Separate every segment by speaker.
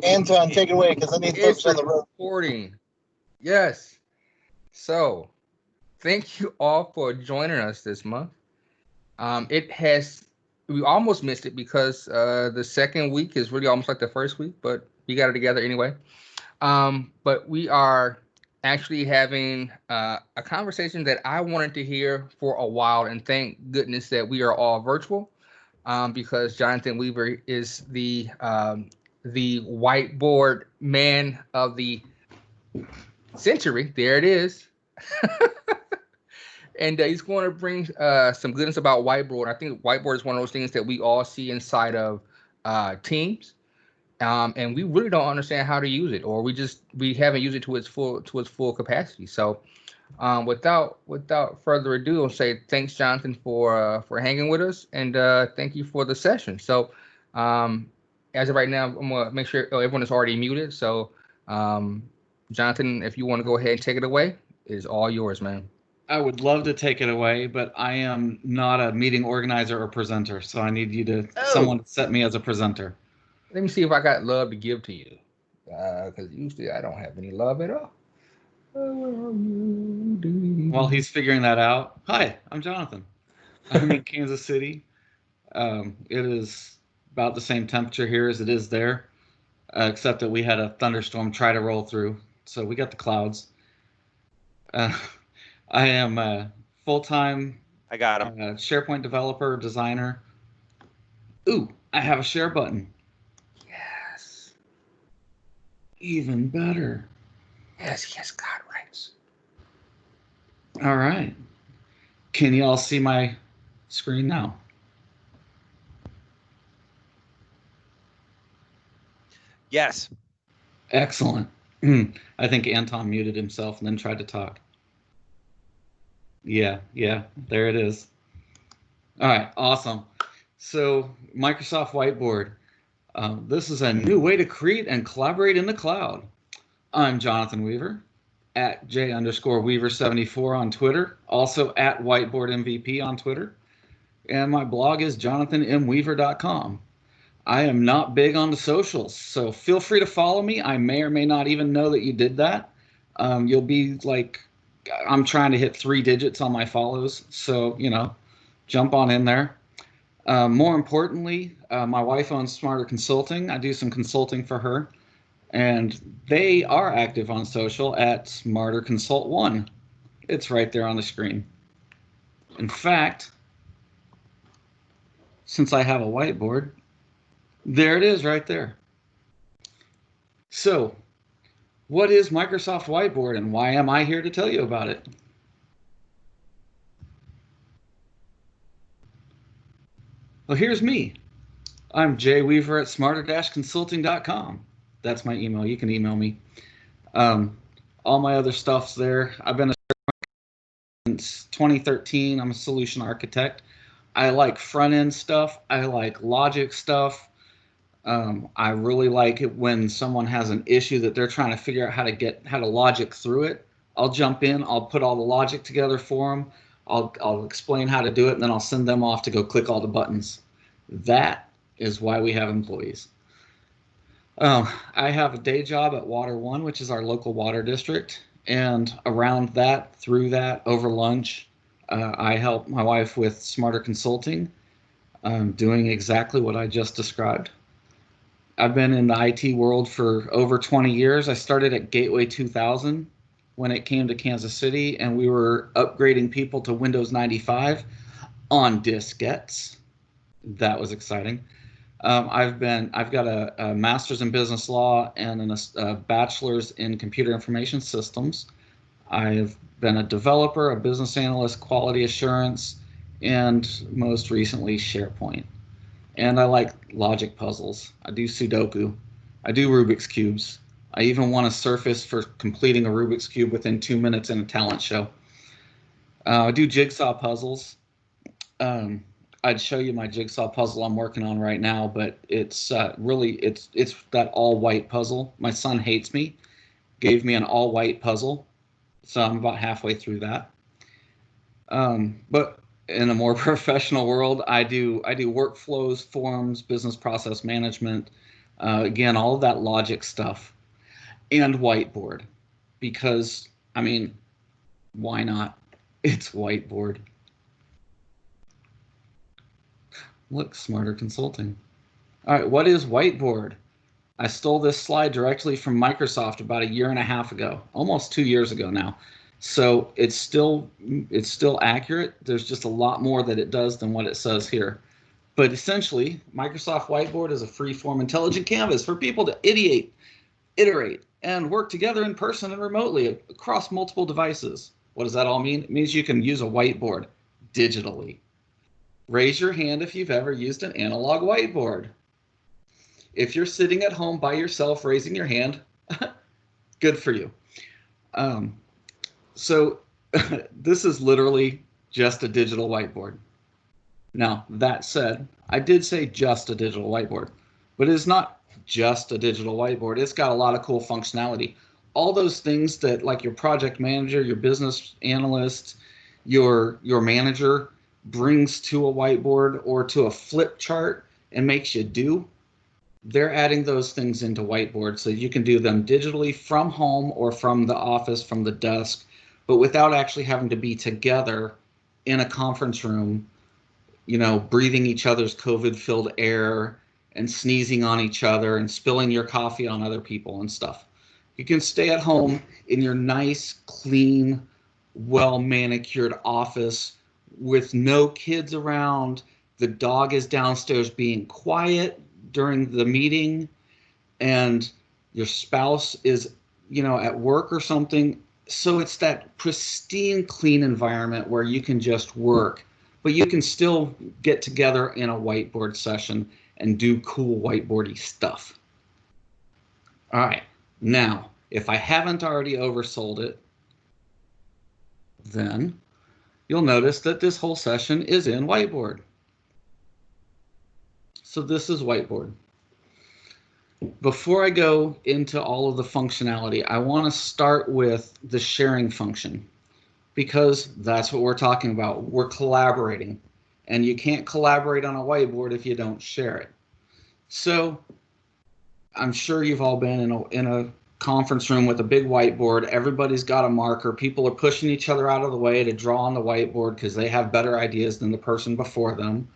Speaker 1: Anton, take it away because I need folks on the road.
Speaker 2: Recording. Yes. So, thank you all for joining us this month. We almost missed it because the second week is really almost like the first week, but we got it together anyway. But we are actually having a conversation that I wanted to hear for a while, and thank goodness that we are all virtual, because Jonathan Weaver is the whiteboard man of the century. There it is. And he's going to bring some goodness about Whiteboard. I think Whiteboard is one of those things that we all see inside of Teams, and we really don't understand how to use it, or we haven't used it to its full capacity. So, without further ado, I'll say thanks, Jonathan, for hanging with us, and thank you for the session. So, as of right now, I'm gonna make sure everyone is already muted. So, Jonathan, if you want to go ahead and take it away, it is all yours, man.
Speaker 3: I would love to take it away, but I am not a meeting organizer or presenter, so I need someone to set me as a presenter.
Speaker 2: Let me see if I got love to give to you, because usually I don't have any love at all.
Speaker 3: While he's figuring that out, hi, I'm Jonathan. I'm in Kansas City. It is about the same temperature here as it is there, except that we had a thunderstorm try to roll through, so we got the clouds. I am a full-time SharePoint developer, designer. Ooh, I have a share button.
Speaker 2: Yes.
Speaker 3: Even better.
Speaker 2: Yes, God rights.
Speaker 3: All right. Can you all see my screen now?
Speaker 4: Yes.
Speaker 3: Excellent. I think Anton muted himself and then tried to talk. Yeah, there it is. All right, awesome. So Microsoft Whiteboard. This is a new way to create and collaborate in the cloud. I'm Jonathan Weaver, at J_Weaver74 on Twitter, also at Whiteboard MVP on Twitter, and my blog is jonathanmweaver.com. I am not big on the socials, so feel free to follow me. I may or may not even know that you did that. You'll be like, I'm trying to hit 3 digits on my follows, so, jump on in there. More importantly, my wife owns Smarter Consulting. I do some consulting for her, and they are active on social at Smarter Consult 1. It's right there on the screen. In fact, since I have a whiteboard, there it is right there. So, what is Microsoft Whiteboard, and why am I here to tell you about it? Well, here's me. I'm Jay Weaver at smarter-consulting.com. That's my email. You can email me. All my other stuff's there. I've been a since 2013. I'm a solution architect. I like front-end stuff. I like logic stuff. I really like it when someone has an issue that they're trying to figure out how to logic through it. I'll jump in, I'll put all the logic together for them, I'll explain how to do it, and then I'll send them off to go click all the buttons. That is why we have employees. I have a day job at WaterOne, which is our local water district, and around that, through that, over lunch, I help my wife with Smarter Consulting, doing exactly what I just described. I've been in the IT world for over 20 years. I started at Gateway 2000 when it came to Kansas City, and we were upgrading people to Windows 95 on diskettes. That was exciting. I've got a master's in business law and a bachelor's in computer information systems. I've been a developer, a business analyst, quality assurance, and most recently SharePoint. And I like logic puzzles. I do Sudoku. I do Rubik's Cubes. I even won a Surface for completing a Rubik's Cube within 2 minutes in a talent show. I do jigsaw puzzles. I'd show you my jigsaw puzzle I'm working on right now, but it's it's that all white puzzle. My son hates me. Gave me an all white puzzle, so I'm about halfway through that. But in a more professional world, I do workflows, forms, business process management. Again, all of that logic stuff, and Whiteboard, because, I mean, why not? It's Whiteboard. Look, Smarter Consulting. All right, what is Whiteboard? I stole this slide directly from Microsoft about 1.5 years ago, almost 2 years ago now. So it's still accurate. There's just a lot more that it does than what it says here. But essentially, Microsoft Whiteboard is a free-form intelligent canvas for people to ideate, iterate, and work together in person and remotely across multiple devices. What does that all mean? It means you can use a whiteboard digitally. Raise your hand if you've ever used an analog whiteboard. If you're sitting at home by yourself raising your hand, good for you. So this is literally just a digital whiteboard. Now, that said, I did say just a digital whiteboard, but it's not just a digital whiteboard. It's got a lot of cool functionality. All those things that, like your project manager, your business analyst, your manager brings to a whiteboard or to a flip chart and makes you do, they're adding those things into Whiteboard so you can do them digitally from home or from the office, from the desk, but without actually having to be together in a conference room, you know, breathing each other's COVID-filled air and sneezing on each other and spilling your coffee on other people and stuff. You can stay at home in your nice, clean, well-manicured office with no kids around. The dog is downstairs being quiet during the meeting, and your spouse is, you know, at work or something. So it's that pristine, clean environment where you can just work, but you can still get together in a whiteboard session and do cool whiteboardy stuff. All right, now, if I haven't already oversold it, then you'll notice that this whole session is in Whiteboard. So this is Whiteboard. Before I go into all of the functionality, I want to start with the sharing function, because that's what we're talking about. We're collaborating, and you can't collaborate on a whiteboard if you don't share it. So I'm sure you've all been in a conference room with a big whiteboard. Everybody's got a marker. People are pushing each other out of the way to draw on the whiteboard because they have better ideas than the person before them.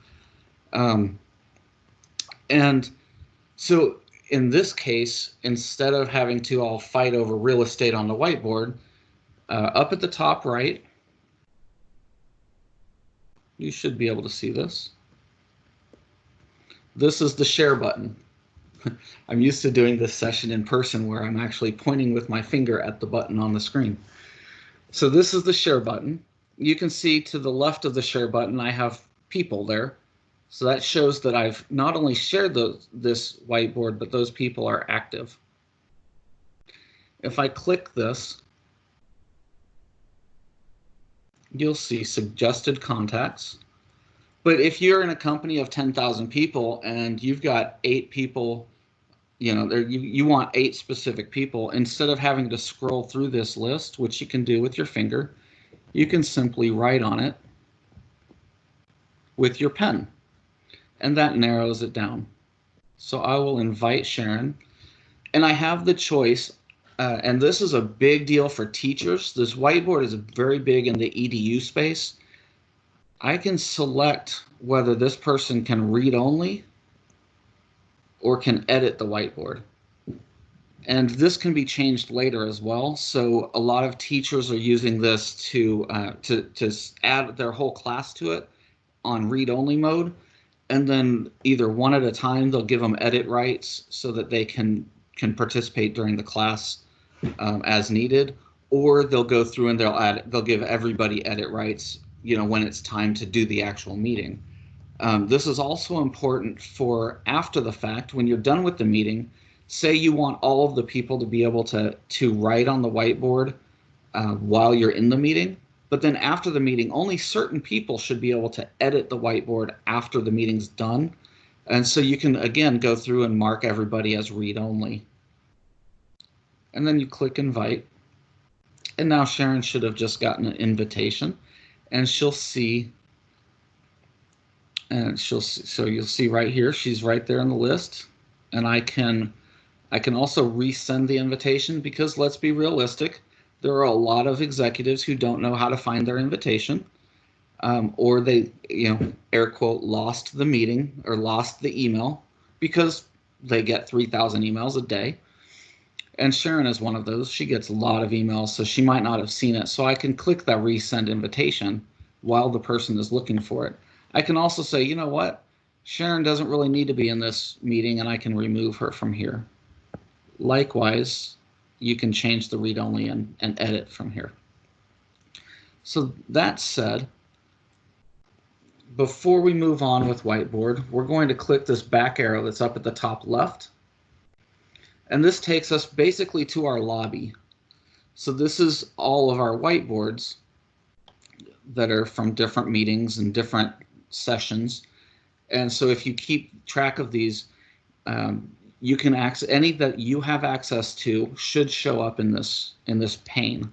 Speaker 3: And so in this case, instead of having to all fight over real estate on the whiteboard, up at the top right, you should be able to see this. This is the share button. I'm used to doing this session in person where I'm actually pointing with my finger at the button on the screen. So this is the share button. You can see to the left of the share button, I have people there. So that shows that I've not only shared this whiteboard, but those people are active. If I click this, you'll see suggested contacts. But if you're in a company of 10,000 people and you've got 8 people, you know, you want 8 specific people, instead of having to scroll through this list, which you can do with your finger, you can simply write on it with your pen, and that narrows it down. So I will invite Sharon, and I have the choice, and this is a big deal for teachers. This whiteboard is very big in the EDU space. I can select whether this person can read only or can edit the whiteboard. And this can be changed later as well. So a lot of teachers are using this to add their whole class to it on read-only mode. And then either one at a time, they'll give them edit rights so that they can participate during the class as needed, or they'll go through and they'll give everybody edit rights, you know, when it's time to do the actual meeting. This is also important for after the fact, when you're done with the meeting. Say you want all of the people to be able to write on the whiteboard while you're in the meeting, but then after the meeting, only certain people should be able to edit the whiteboard after the meeting's done. And so you can, again, go through and mark everybody as read only. And then you click invite. And now Sharon should have just gotten an invitation, and she'll see, so you'll see right here, she's right there in the list. and I can also resend the invitation, because let's be realistic, there are a lot of executives who don't know how to find their invitation, or they, air quote, lost the meeting or lost the email, because they get 3,000 emails a day. And Sharon is one of those. She gets a lot of emails, so she might not have seen it. So I can click that resend invitation while the person is looking for it. I can also say, you know what? Sharon doesn't really need to be in this meeting, and I can remove her from here. Likewise, you can change the read-only and edit from here. So that said, before we move on with Whiteboard, we're going to click this back arrow that's up at the top left. And this takes us basically to our lobby. So this is all of our whiteboards that are from different meetings and different sessions. And so if you keep track of these, you can access any that you have access to should show up in this pane.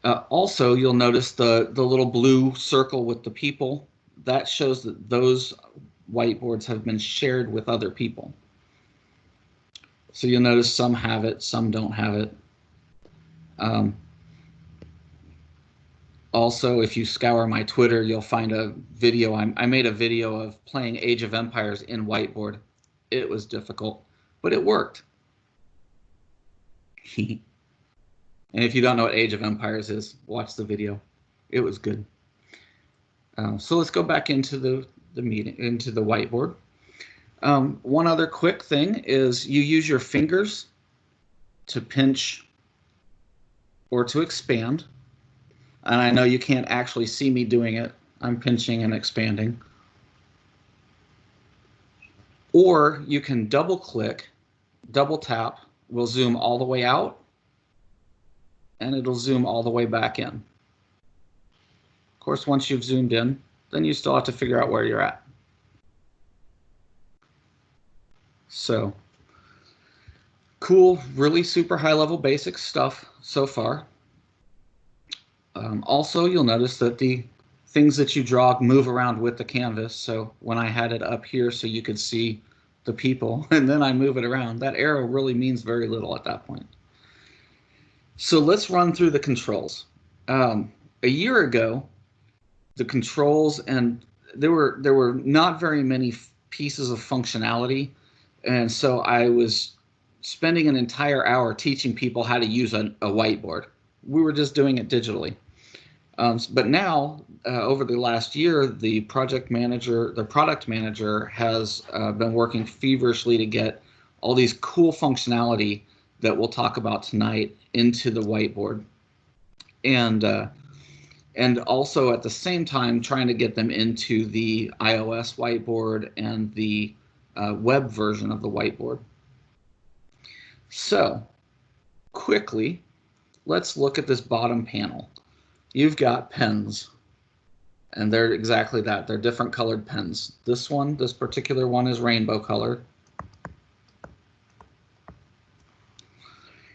Speaker 3: Also, you'll notice the little blue circle with the people. That shows that those whiteboards have been shared with other people. So you'll notice some have it, some don't have it. Also, if you scour my Twitter, you'll find a video. I made a video of playing Age of Empires in Whiteboard. It was difficult, but it worked. And if you don't know what Age of Empires is, watch the video. It was good. So let's go back into the meeting, into the whiteboard. One other quick thing is you use your fingers to pinch or to expand. And I know you can't actually see me doing it. I'm pinching and expanding. Or you can double click, double tap, will zoom all the way out, and it'll zoom all the way back in. Of course, once you've zoomed in, then you still have to figure out where you're at. So cool, really super high level basic stuff so far. Also, you'll notice that the things that you draw move around with the canvas. So when I had it up here so you could see the people and then I move it around, that arrow really means very little at that point. So let's run through the controls. A year ago, the controls, and there were not very many pieces of functionality. And so I was spending an entire hour teaching people how to use a whiteboard. We were just doing it digitally. But now, over the last year, the product manager has been working feverishly to get all these cool functionality that we'll talk about tonight into the whiteboard. And also at the same time trying to get them into the iOS whiteboard and the web version of the whiteboard. So quickly, let's look at this bottom panel. You've got pens, and they're exactly that. They're different colored pens. This particular one is rainbow color.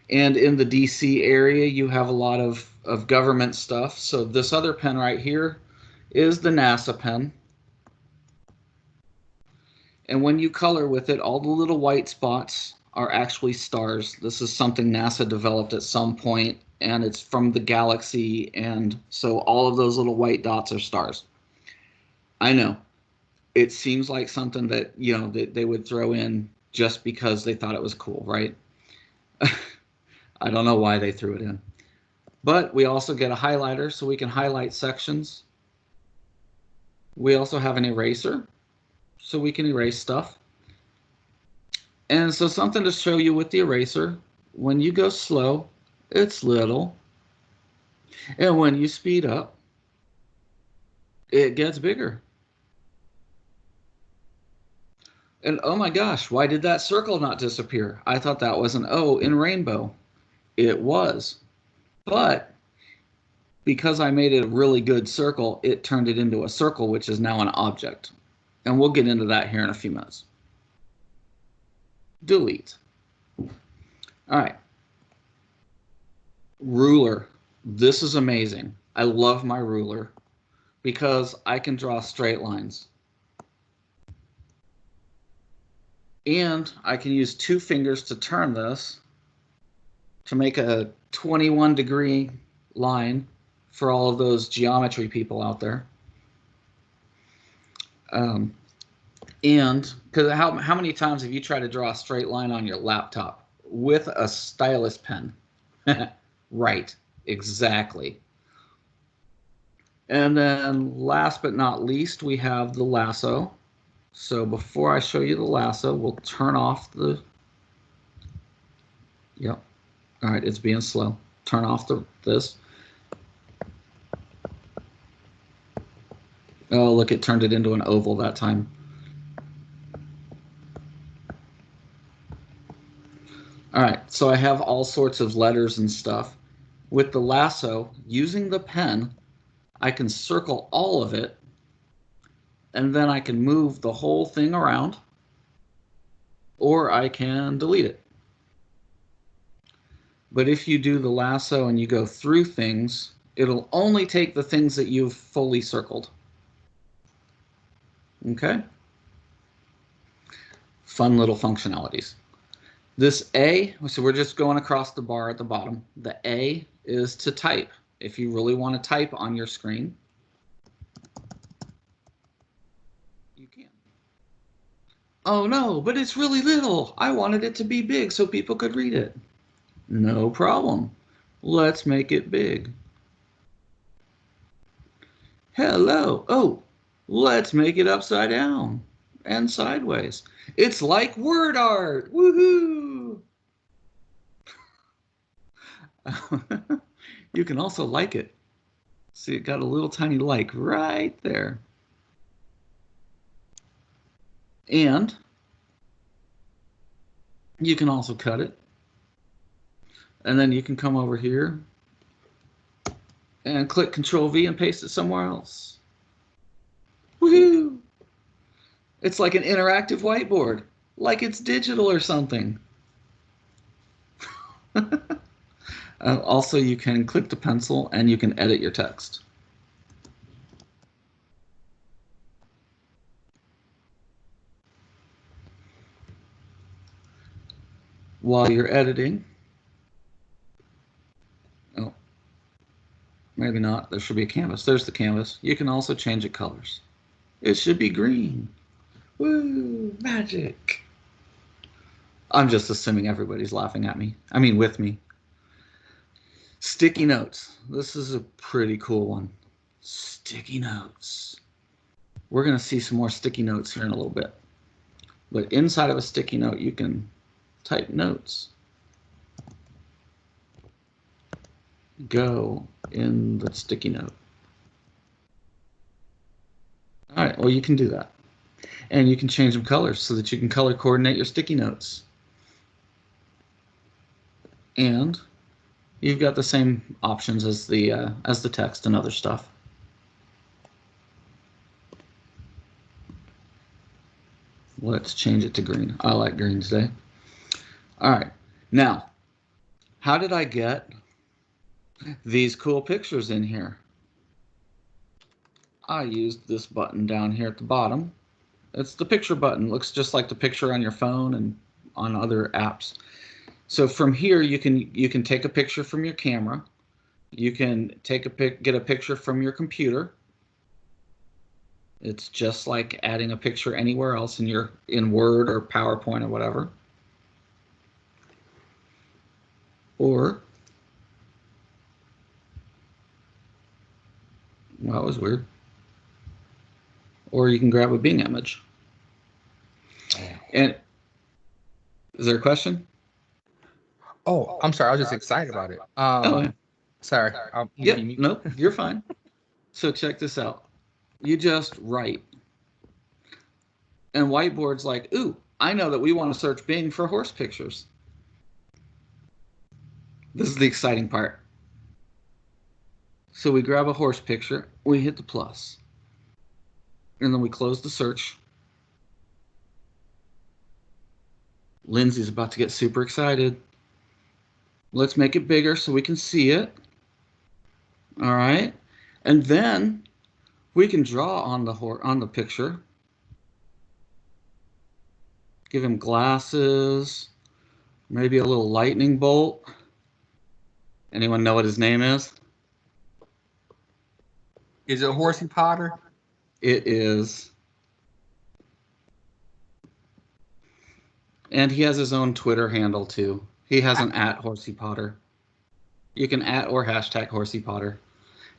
Speaker 3: And in the DC area, you have a lot of government stuff. So this other pen right here is the NASA pen. And when you color with it, all the little white spots are actually stars. This is something NASA developed at some point, and it's from the galaxy, and so all of those little white dots are stars. I know, it seems like something that, that they would throw in just because they thought it was cool, right? I don't know why they threw it in. But we also get a highlighter so we can highlight sections. We also have an eraser so we can erase stuff. And so something to show you with the eraser, when you go slow, it's little. And when you speed up, it gets bigger. And oh my gosh, why did that circle not disappear? I thought that was an O in rainbow. It was. But because I made it a really good circle, it turned it into a circle, which is now an object. And we'll get into that here in a few minutes. Delete. All right. Ruler. This is amazing. I love my ruler because I can draw straight lines. And I can use 2 fingers to turn this to make a 21-degree line for all of those geometry people out there. And because how many times have you tried to draw a straight line on your laptop with a stylus pen? Right, exactly. And then last but not least, we have the lasso. So before I show you the lasso, we'll turn off the, yep. All right, it's being slow. Turn off this. Oh, look, it turned it into an oval that time. All right, so I have all sorts of letters and stuff. With the lasso, using the pen, I can circle all of it, and then I can move the whole thing around, or I can delete it. But if you do the lasso and you go through things, it'll only take the things that you've fully circled. Okay? Fun little functionalities. This A, so we're just going across the bar at the bottom. The A is to type. If you really want to type on your screen, you can. Oh no, but it's really little. I wanted it to be big so people could read it. No problem. Let's make it big. Hello. Oh, let's make it upside down and sideways. It's like word art. Woohoo! You can also like it. See, it got a little tiny like right there. And you can also cut it. And then you can come over here and click Control V and paste it somewhere else. Woohoo! It's like an interactive whiteboard, like it's digital or something. Also, you can click the pencil and you can edit your text. While you're editing, oh, maybe not, there should be a canvas. There's the canvas. You can also change it colors. It should be green. Woo, magic. I'm just assuming everybody's laughing at me. I mean, with me. Sticky notes. This is a pretty cool one. Sticky notes. We're going to see some more sticky notes here in a little bit. But inside of a sticky note, you can type notes. Go in the sticky note. All right, well, you can do that. And you can change them colors so that you can color coordinate your sticky notes. And you've got the same options as the text and other stuff. Let's change it to green. I like green today. All right. Now, how did I get these cool pictures in here? I used this button down here at the bottom. It's the picture button. Looks just like the picture on your phone and on other apps. So from here, you can take a picture from your camera. You can get a picture from your computer. It's just like adding a picture anywhere else in Word or PowerPoint or whatever. Or, well, that was weird. Or you can grab a Bing image. And is there a question?
Speaker 2: Oh, I'm sorry. I was just excited about it.
Speaker 3: Yeah.
Speaker 2: Sorry.
Speaker 3: Yep. Nope. You're fine. So check this out. You just write. And Whiteboard's like, ooh, I know that we want to search Bing for horse pictures. This is the exciting part. So we grab a horse picture, we hit the plus, and then we close the search. Lindsay's about to get super excited. Let's make it bigger so we can see it. All right. And then we can draw on the picture. Give him glasses, maybe a little lightning bolt. Anyone know what his name is?
Speaker 2: Is it Horsey Potter?
Speaker 3: It is. And he has his own Twitter handle too. He has an @HorseyPotter. You can @ or hashtag Horsey Potter.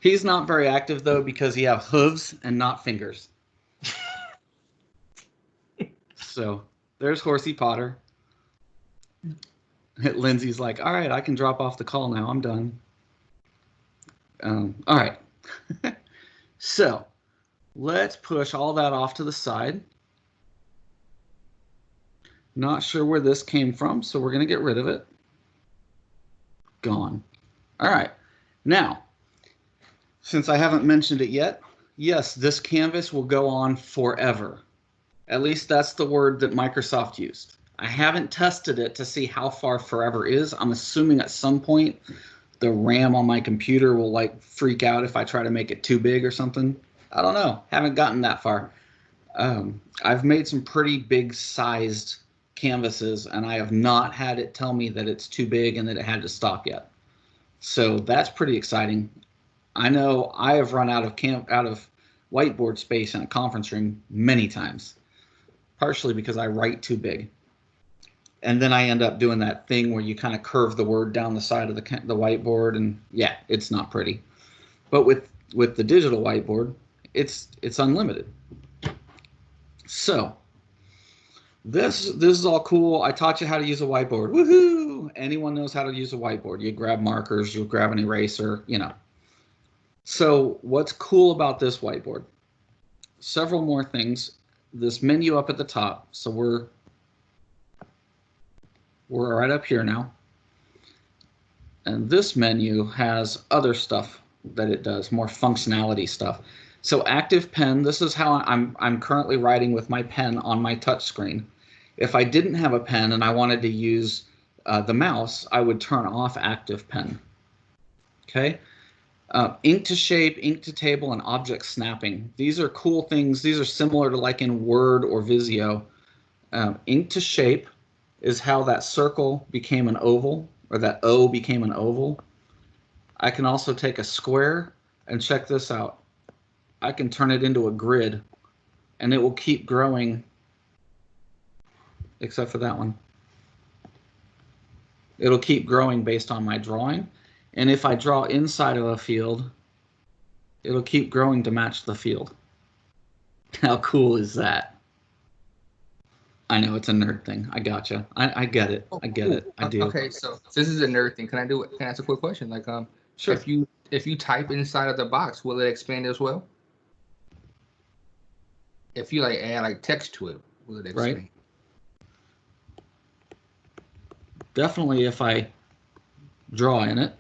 Speaker 3: He's not very active though because he has hooves and not fingers. So there's Horsey Potter. Lindsay's like, all right, I can drop off the call now. I'm done. All right. So let's push all that off to the side. Not sure where this came from, so we're going to get rid of it. Gone. All right. Now, since I haven't mentioned it yet, yes, this canvas will go on forever. At least that's the word that Microsoft used. I haven't tested it to see how far forever is. I'm assuming at some point the RAM on my computer will like freak out if I try to make it too big or something. I don't know. Haven't gotten that far. I've made some pretty big sized canvases and I have not had it tell me that it's too big and that it had to stop yet. So that's pretty exciting. I know I have run out of whiteboard space in a conference room many times, partially because I write too big. And then I end up doing that thing where you kind of curve the word down the side of the whiteboard, and yeah, it's not pretty. But with the digital whiteboard, it's unlimited. So this is all cool. I taught you how to use a whiteboard. Woohoo! Anyone knows how to use a whiteboard. You grab markers, you grab an eraser, you know. So what's cool about this whiteboard? Several more things. This menu up at the top. So we're right up here now. And this menu has other stuff that it does, more functionality stuff. So active pen, this is how I'm currently writing with my pen on my touch screen. If I didn't have a pen and I wanted to use the mouse, I would turn off active pen. Okay. Ink to shape, ink to table, and object snapping. These are cool things. These are similar to like in Word or Visio. Ink to shape is how that circle became an oval, or that O became an oval. I can also take a square, and check this out. I can turn it into a grid, and it will keep growing, except for that one. It'll keep growing based on my drawing. And if I draw inside of a field, it'll keep growing to match the field. How cool is that? I know it's a nerd thing. I gotcha. I get it. I get it. I do.
Speaker 2: Okay, so this is a nerd thing. Can I do it? Can I ask a quick question? Like,
Speaker 3: Sure.
Speaker 2: If you type inside of the box, will it expand as well? If you like add like text to it, will it expand?
Speaker 3: Right. Definitely if I draw in it.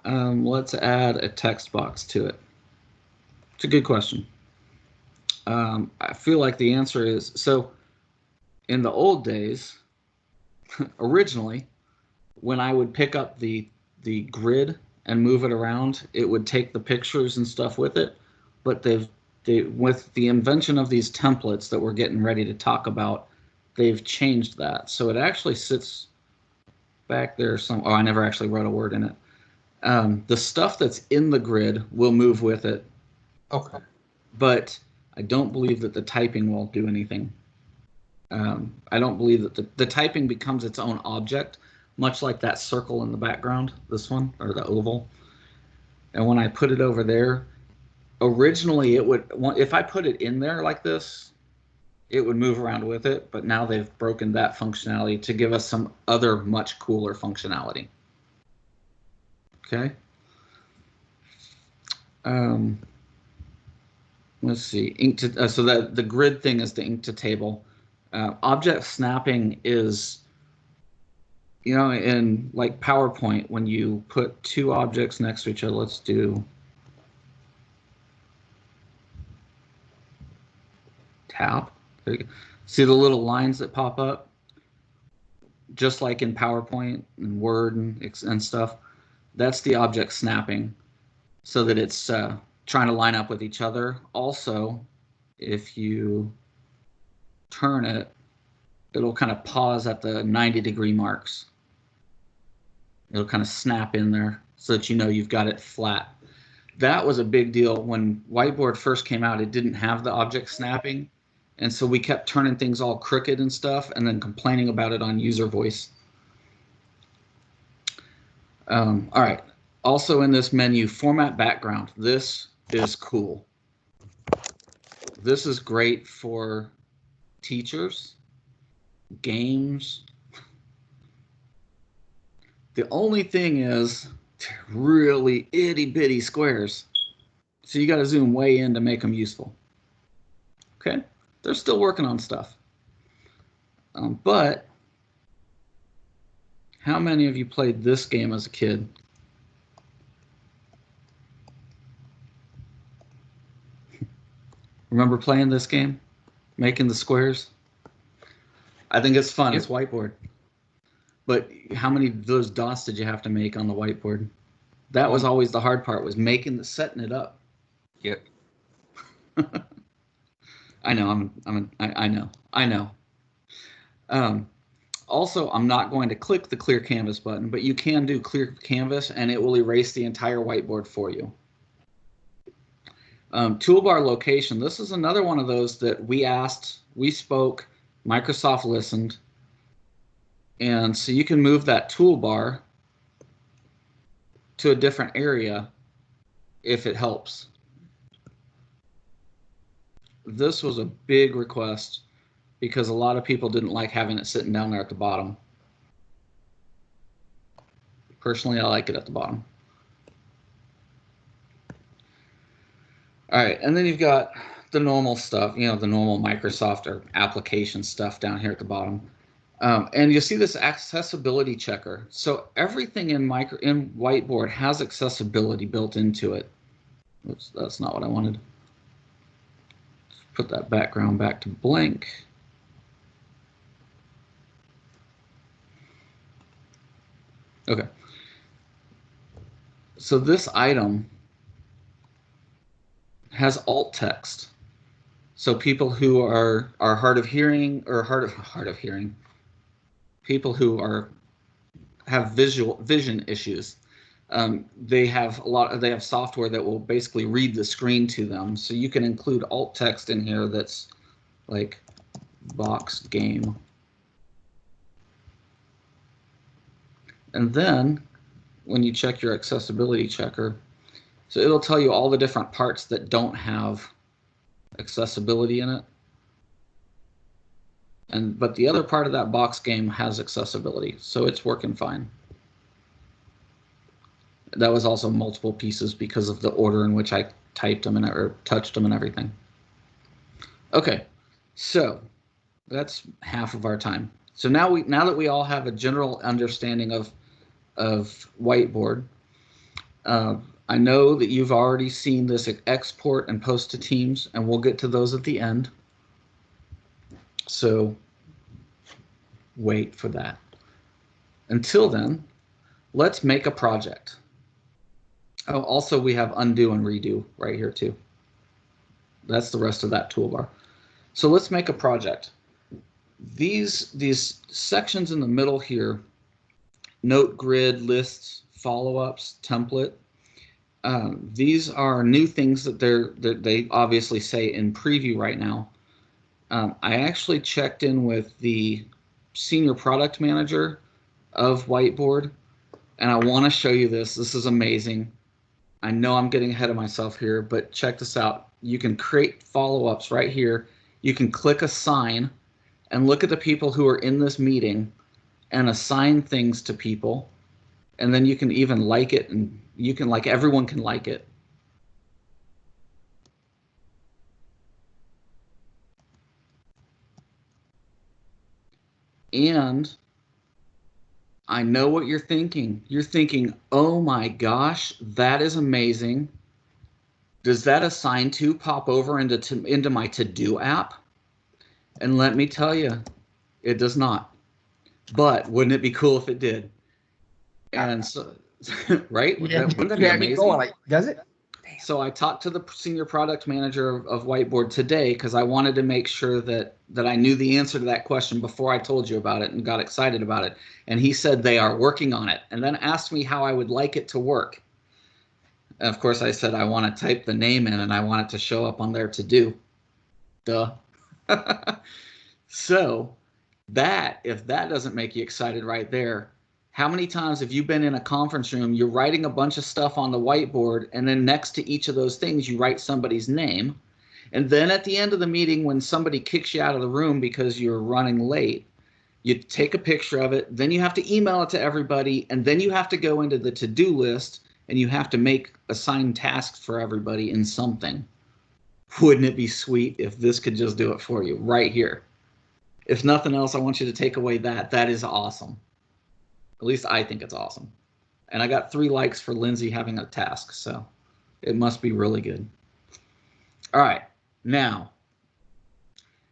Speaker 3: Let's add a text box to it. It's a good question. I feel like the answer is, so in the old days, originally, when I would pick up the grid and move it around, it would take the pictures and stuff with it. But with the invention of these templates that we're getting ready to talk about, they've changed that. So it actually sits back there. Oh, I never actually wrote a word in it. The stuff that's in the grid will move with it.
Speaker 2: Okay.
Speaker 3: But I don't believe that the typing will do anything. I don't believe that the typing becomes its own object, much like that circle in the background, this one, or the oval. And when I put it over there, originally it would, if I put it in there like this, it would move around with it. But now they've broken that functionality to give us some other much cooler functionality. Okay. Let's see. Ink to, so that the grid thing is the ink to table. Object snapping is, you know, in like PowerPoint, when you put two objects next to each other, let's do tap. There you go. See the little lines that pop up? Just like in PowerPoint and Word and stuff. That's the object snapping, so that it's trying to line up with each other. Also, if you turn it, it'll kind of pause at the 90-degree marks. It'll kind of snap in there so that you know you've got it flat. That was a big deal when Whiteboard first came out. It didn't have the object snapping, and so we kept turning things all crooked and stuff, and then complaining about it on user voice. All right. Also in this menu, format background. This is cool. This is great for teachers, games. The only thing is really itty bitty squares. So you got to zoom way in to make them useful. Okay, they're still working on stuff. But how many of you played this game as a kid? Remember playing this game? Making the squares? I think it's fun. It's Whiteboard. But how many of those dots did you have to make on the whiteboard? That was always the hard part, was setting it up.
Speaker 2: Yep.
Speaker 3: I know. I know. Also, I'm not going to click the clear canvas button, but you can do clear canvas and it will erase the entire whiteboard for you. Toolbar location. This is another one of those that we asked, we spoke, Microsoft listened. And so you can move that toolbar to a different area if it helps. This was a big request because a lot of people didn't like having it sitting down there at the bottom. Personally, I like it at the bottom. All right, and then you've got the normal stuff, you know, the normal Microsoft or application stuff down here at the bottom. And you see this accessibility checker. So everything in Whiteboard has accessibility built into it. Oops, that's not what I wanted. Let's put that background back to blank. Okay. So this item has alt text. So people who are hard of hearing or hard of hearing, people who have vision issues, they have software that will basically read the screen to them. So you can include alt text in here that's like box game. And then when you check your accessibility checker, so it'll tell you all the different parts that don't have accessibility in it. But the other part of that box game has accessibility, so it's working fine. That was also multiple pieces because of the order in which I typed them or touched them and everything. Okay, so that's half of our time. So now that we all have a general understanding of Whiteboard, I know that you've already seen this export and post to Teams, and we'll get to those at the end. So wait for that. Until then, let's make a project. Oh, also we have undo and redo right here too. That's the rest of that toolbar. So let's make a project. These sections in the middle here, note grid, lists, follow-ups, template, these are new things that they obviously say in preview right now. I actually checked in with the senior product manager of Whiteboard, and I want to show you this. This is amazing. I know I'm getting ahead of myself here, but check this out. You can create follow-ups right here. You can click assign and look at the people who are in this meeting and assign things to people. And then you can even like it, and you can everyone can like it. And I know what you're thinking. You're thinking, oh my gosh, that is amazing. Does that assign to pop over into my to-do app? And let me tell you, it does not. But wouldn't it be cool if it did? And so, right?
Speaker 2: Yeah,
Speaker 3: Wouldn't that be amazing?
Speaker 2: Going like, does it?
Speaker 3: So I talked to the senior product manager of Whiteboard today because I wanted to make sure that I knew the answer to that question before I told you about it and got excited about it. And he said they are working on it, and then asked me how I would like it to work. And of course, I said I want to type the name in and I want it to show up on there to do. Duh. So if that doesn't make you excited right there, how many times have you been in a conference room, you're writing a bunch of stuff on the whiteboard, and then next to each of those things, you write somebody's name. And then at the end of the meeting, when somebody kicks you out of the room because you're running late, you take a picture of it, then you have to email it to everybody, and then you have to go into the to-do list, and you have to make assigned tasks for everybody in something. Wouldn't it be sweet if this could just do it for you right here? If nothing else, I want you to take away that. That is awesome. At least I think it's awesome. And I got 3 likes for Lindsay having a task, so it must be really good. All right, now,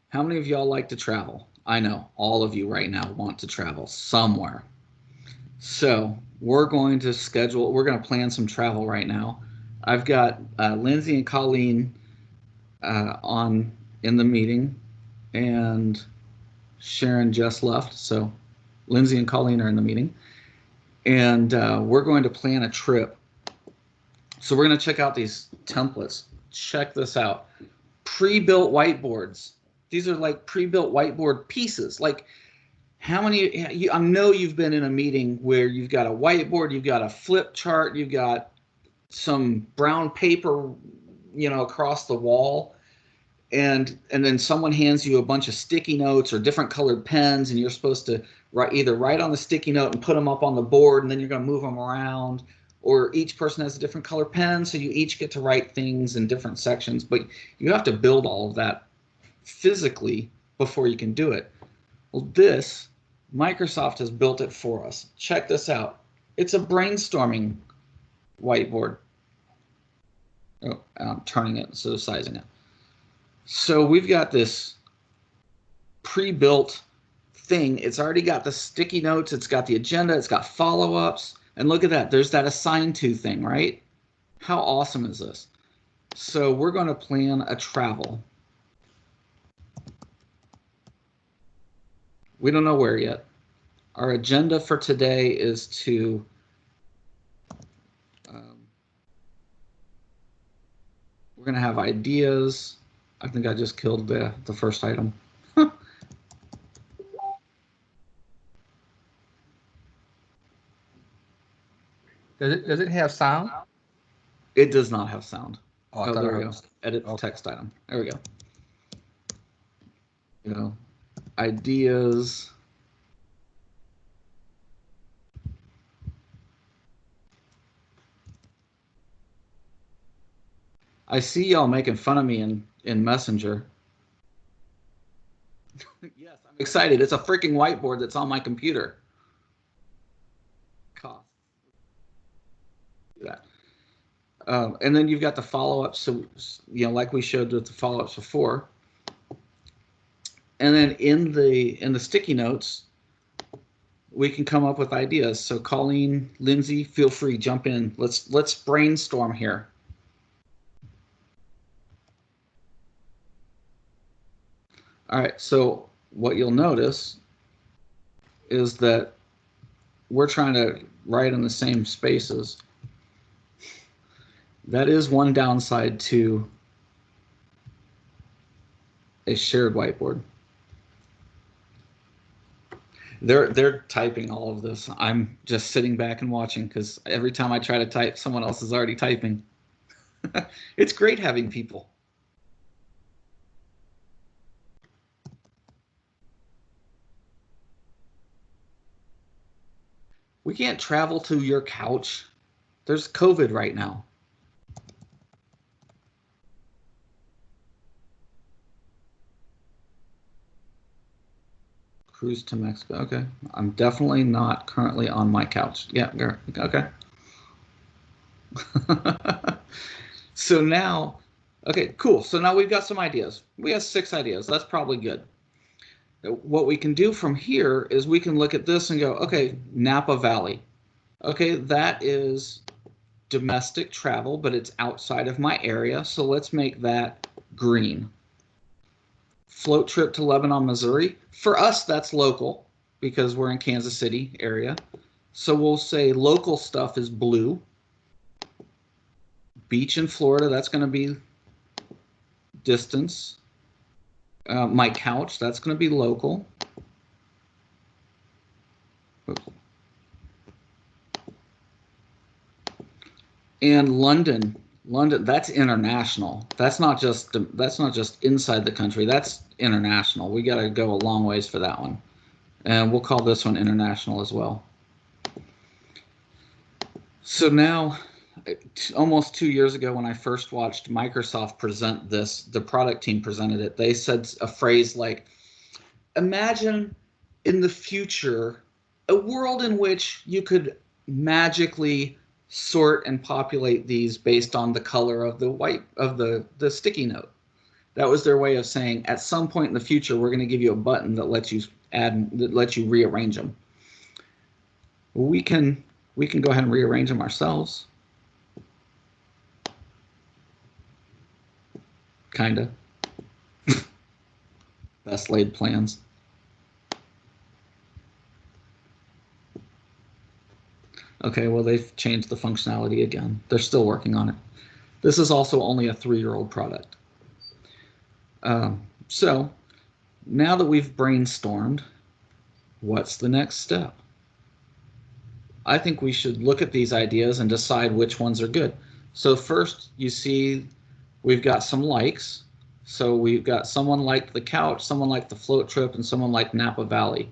Speaker 3: how many of y'all like to travel? I know all of you right now want to travel somewhere. So we're going to plan some travel right now. I've got Lindsay and Colleen in the meeting, and Sharon just left, so Lindsay and Colleen are in the meeting, and we're going to plan a trip. So we're going to check out these templates. Check this out. Pre-built whiteboards. These are like pre-built whiteboard pieces. Like, how many, I know you've been in a meeting where you've got a whiteboard, you've got a flip chart, you've got some brown paper, across the wall, and then someone hands you a bunch of sticky notes or different colored pens, and you're supposed to either write on the sticky note and put them up on the board, and then you're going to move them around, or each person has a different color pen, so you each get to write things in different sections, but you have to build all of that physically before you can do it. Well, Microsoft has built it for us. Check this out. It's a brainstorming whiteboard. Oh, I'm turning it instead of sizing it. So we've got this pre-built thing. It's already got the sticky notes. It's got the agenda. It's got follow-ups. And look at that. There's that assigned to thing, right? How awesome is this? So we're going to plan a travel. We don't know where yet. Our agenda for today is to we're going to have ideas. I think I just killed the first item.
Speaker 2: Does it have sound?
Speaker 3: It does not have sound.
Speaker 2: Oh,
Speaker 3: there we go. Edit text item. There we go. Ideas. I see y'all making fun of me in Messenger. Yes, I'm excited. It's a freaking whiteboard that's on my computer. Cost. That. And then you've got the follow-ups. So, like we showed with the follow-ups before. And then in the sticky notes, we can come up with ideas. So Colleen, Lindsay, feel free, jump in. Let's brainstorm here. All right, so what you'll notice is that we're trying to write in the same spaces. That is one downside to a shared whiteboard. They're typing all of this. I'm just sitting back and watching because every time I try to type, someone else is already typing. It's great having people. We can't travel to your couch. There's COVID right now. Cruise to Mexico. Okay. I'm definitely not currently on my couch. Yeah, okay. So now, okay, cool. So now we've got some ideas. We have 6 ideas. That's probably good. What we can do from here is we can look at this and go, okay, Napa Valley. Okay, that is domestic travel, but it's outside of my area, so let's make that green. Float trip to Lebanon, Missouri. For us, that's local because we're in Kansas City area. So we'll say local stuff is blue. Beach in Florida, that's going to be distance. My couch, that's going to be local. Oops. And London, that's international. That's not just inside the country. That's international. We got to go a long ways for that one. And we'll call this one international as well. So now, almost 2 years ago when I first watched Microsoft present this, the product team presented it, they said a phrase like, imagine in the future a world in which you could magically sort and populate these based on the color of the sticky note. That was their way of saying at some point in the future we're going to give you a button that lets you rearrange them. We can go ahead and rearrange them ourselves. Kinda. Best laid plans. Okay, well, they've changed the functionality again. They're still working on it. This is also only a 3-year-old product. So now that we've brainstormed, what's the next step? I think we should look at these ideas and decide which ones are good. So first, you see we've got some likes. So we've got someone liked the couch, someone liked the float trip, and someone liked Napa Valley.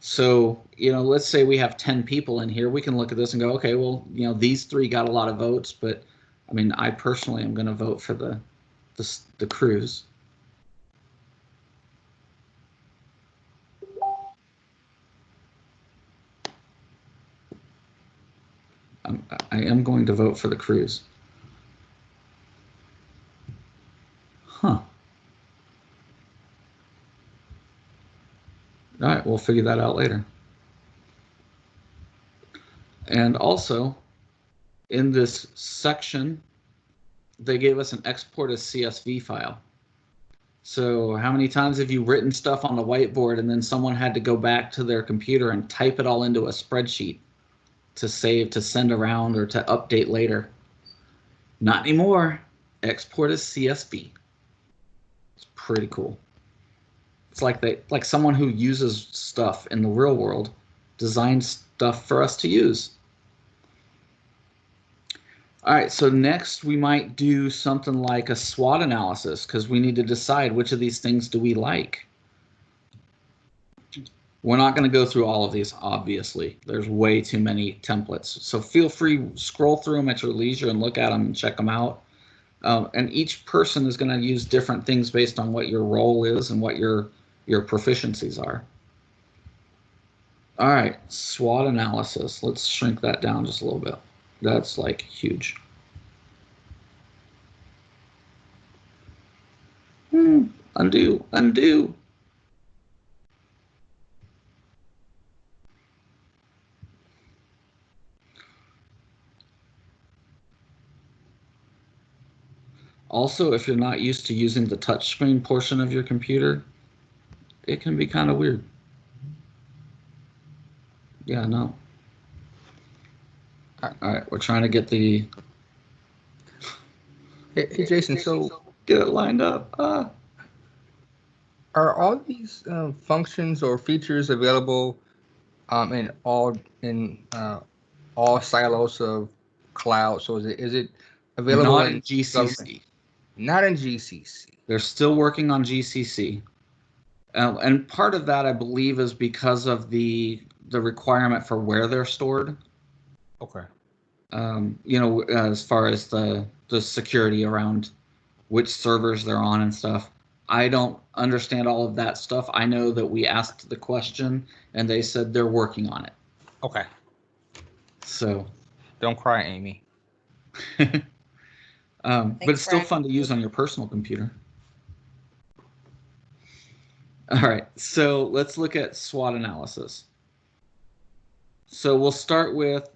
Speaker 3: So, let's say we have 10 people in here. We can look at this and go, okay, well, these 3 got a lot of votes, but I mean, I personally am going to vote for the cruise. I am going to vote for the cruise. Huh. All right, we'll figure that out later. And also, in this section, they gave us an export as CSV file. So how many times have you written stuff on the whiteboard and then someone had to go back to their computer and type it all into a spreadsheet to save, to send around, or to update later? Not anymore. Export as CSV. It's pretty cool. It's like someone who uses stuff in the real world designed stuff for us to use. All right, so next we might do something like a SWOT analysis because we need to decide which of these things do we like. We're not going to go through all of these, obviously. There's way too many templates. So feel free, scroll through them at your leisure and look at them and check them out. And each person is going to use different things based on what your role is and what your proficiencies are. All right, SWOT analysis. Let's shrink that down just a little bit. That's like huge. Undo, undo. Also, if you're not used to using the touchscreen portion of your computer, it can be kind of weird. Yeah, no. All right, we're trying to get the...
Speaker 2: Hey Jason, so
Speaker 3: get it lined up.
Speaker 2: are all these functions or features available in all silos of cloud? So is it available
Speaker 3: not in GCC?
Speaker 2: Not in GCC.
Speaker 3: They're still working on GCC. And part of that, I believe, is because of the requirement for where they're stored.
Speaker 2: Okay.
Speaker 3: As far as the security around which servers they're on and stuff. I don't understand all of that stuff. I know that we asked the question and they said they're working on it.
Speaker 2: Okay.
Speaker 3: So.
Speaker 2: Don't cry, Amy.
Speaker 3: But it's still fun to use on your personal computer. All right, so let's look at SWOT analysis. So we'll start with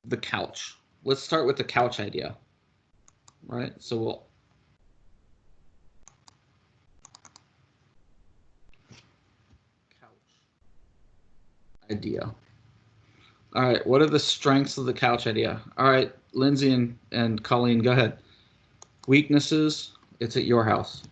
Speaker 3: the couch. let's start with the couch idea, right? So we'll couch idea. All right, what are the strengths of the couch idea? All right, Lindsay and Colleen, go ahead. Weaknesses, it's at your house.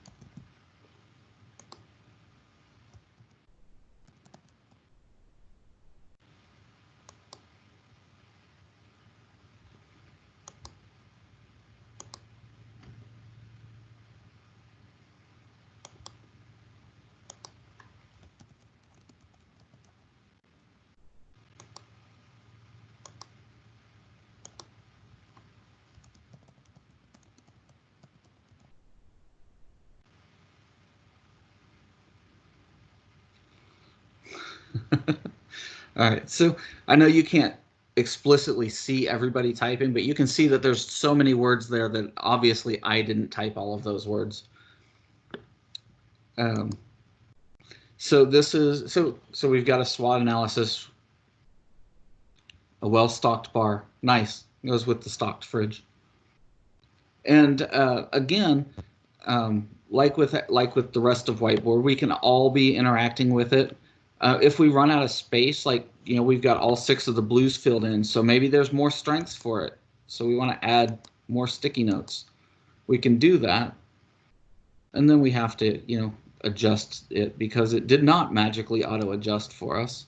Speaker 3: All right, so I know you can't explicitly see everybody typing, but you can see that there's so many words there that obviously I didn't type all of those words. So this is so we've got a SWOT analysis, a well-stocked bar, nice, goes with the stocked fridge. And again, like with the rest of Whiteboard, we can all be interacting with it. If we run out of space, like, we've got all 6 of the blues filled in, so maybe there's more strengths for it. So we want to add more sticky notes. We can do that. And then we have to, adjust it because it did not magically auto adjust for us.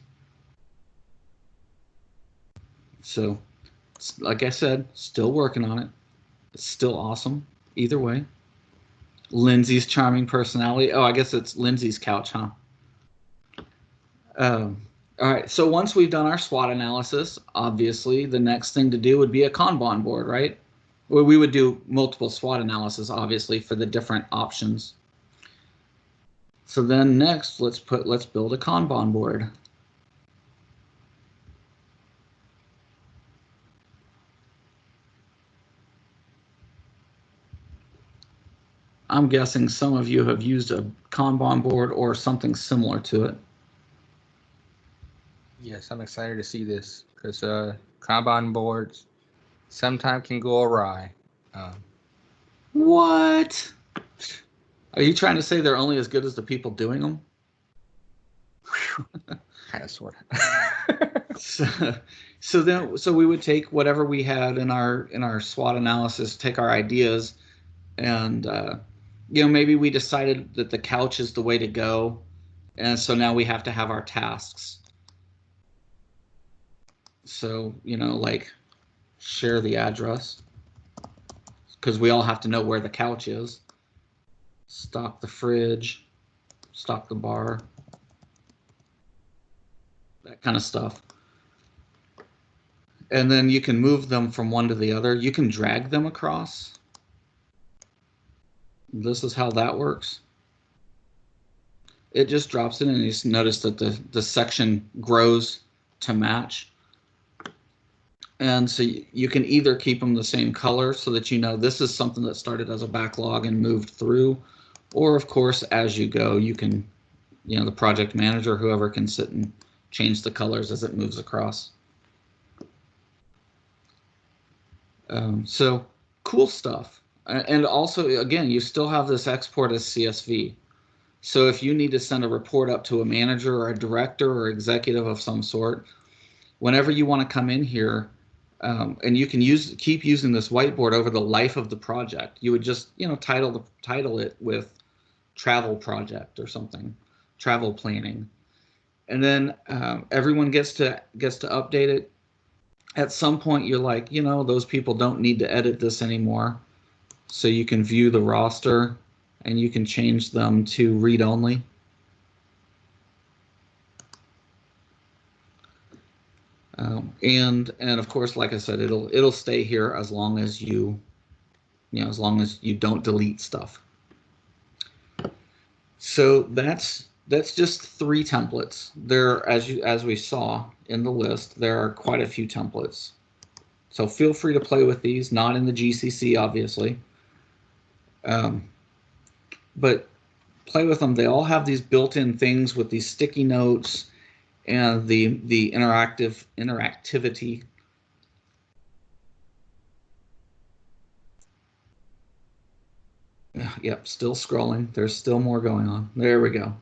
Speaker 3: So, like I said, still working on it. It's still awesome either way. Lindsay's charming personality. Oh, I guess it's Lindsay's couch, huh? All right, so once we've done our SWOT analysis, obviously the next thing to do would be a Kanban board, right? Well, we would do multiple SWOT analysis, obviously, for the different options. So then next, let's build a Kanban board. I'm guessing some of you have used a Kanban board or something similar to it.
Speaker 2: Yes, I'm excited to see this because Kanban boards sometimes can go awry.
Speaker 3: What? Are you trying to say they're only as good as the people doing them?
Speaker 2: Kind of, sort of.
Speaker 3: So we would take whatever we had in our SWOT analysis, take our ideas, and maybe we decided that the couch is the way to go, and so now we have to have our tasks. So, like share the address, because we all have to know where the couch is. Stock the fridge, stock the bar, that kind of stuff. And then you can move them from one to the other. You can drag them across. This is how that works. It just drops it in, and you notice that the section grows to match. And so you can either keep them the same color so that this is something that started as a backlog and moved through, or of course, as you go, you can, the project manager, whoever, can sit and change the colors as it moves across. So cool stuff. And also, again, you still have this export as CSV. So if you need to send a report up to a manager or a director or executive of some sort, whenever you want to come in here, and you can keep using this whiteboard over the life of the project. You would just, title it with travel project or something, travel planning, and then everyone gets to update it. At some point, you're like, those people don't need to edit this anymore, so you can view the roster, and you can change them to read only. And of course, like I said, it'll stay here as long as you don't delete stuff. So that's just 3 templates. There, as we saw in the list, there are quite a few templates. So feel free to play with these, not in the GCC, obviously. But play with them. They all have these built-in things with these sticky notes and the interactivity. Yep, still scrolling. There's still more going on. There we go.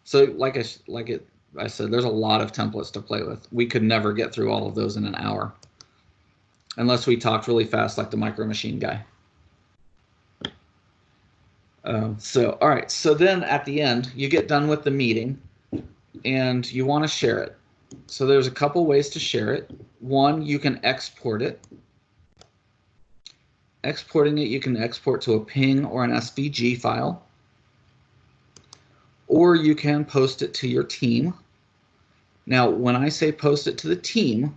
Speaker 3: So I said, there's a lot of templates to play with. We could never get through all of those in an hour unless we talked really fast like the Micro Machine guy. All right, so then at the end, you get done with the meeting and you want to share it. So there's a couple ways to share it. One, you can export it. Exporting it, you can export to a PNG or an SVG file, or you can post it to your team. Now, when I say post it to the team,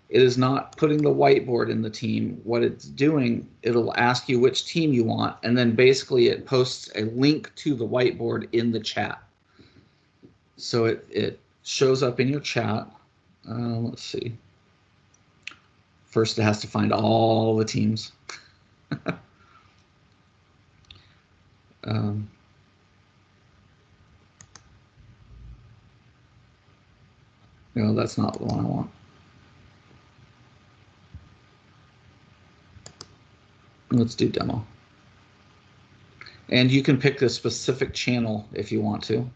Speaker 3: it is not putting the whiteboard in the team. What it's doing, it'll ask you which team you want, and then basically it posts a link to the whiteboard in the chat. So it shows up in your chat. Let's see. First, it has to find all the teams. No, that's not the one I want. Let's do demo. And you can pick a specific channel if you want to.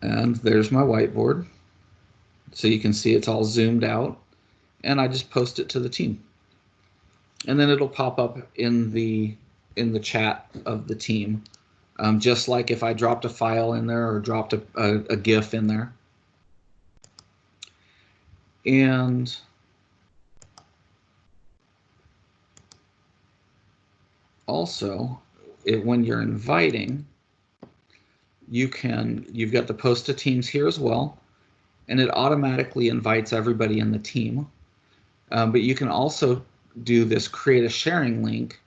Speaker 3: And there's my whiteboard. So you can see it's all zoomed out. And I just post it to the team. And then it'll pop up in the chat of the team, just like if I dropped a file in there or dropped a GIF in there. And also, when you're inviting, you've got the post to teams here as well, and it automatically invites everybody in the team. But you can also do this create a sharing link,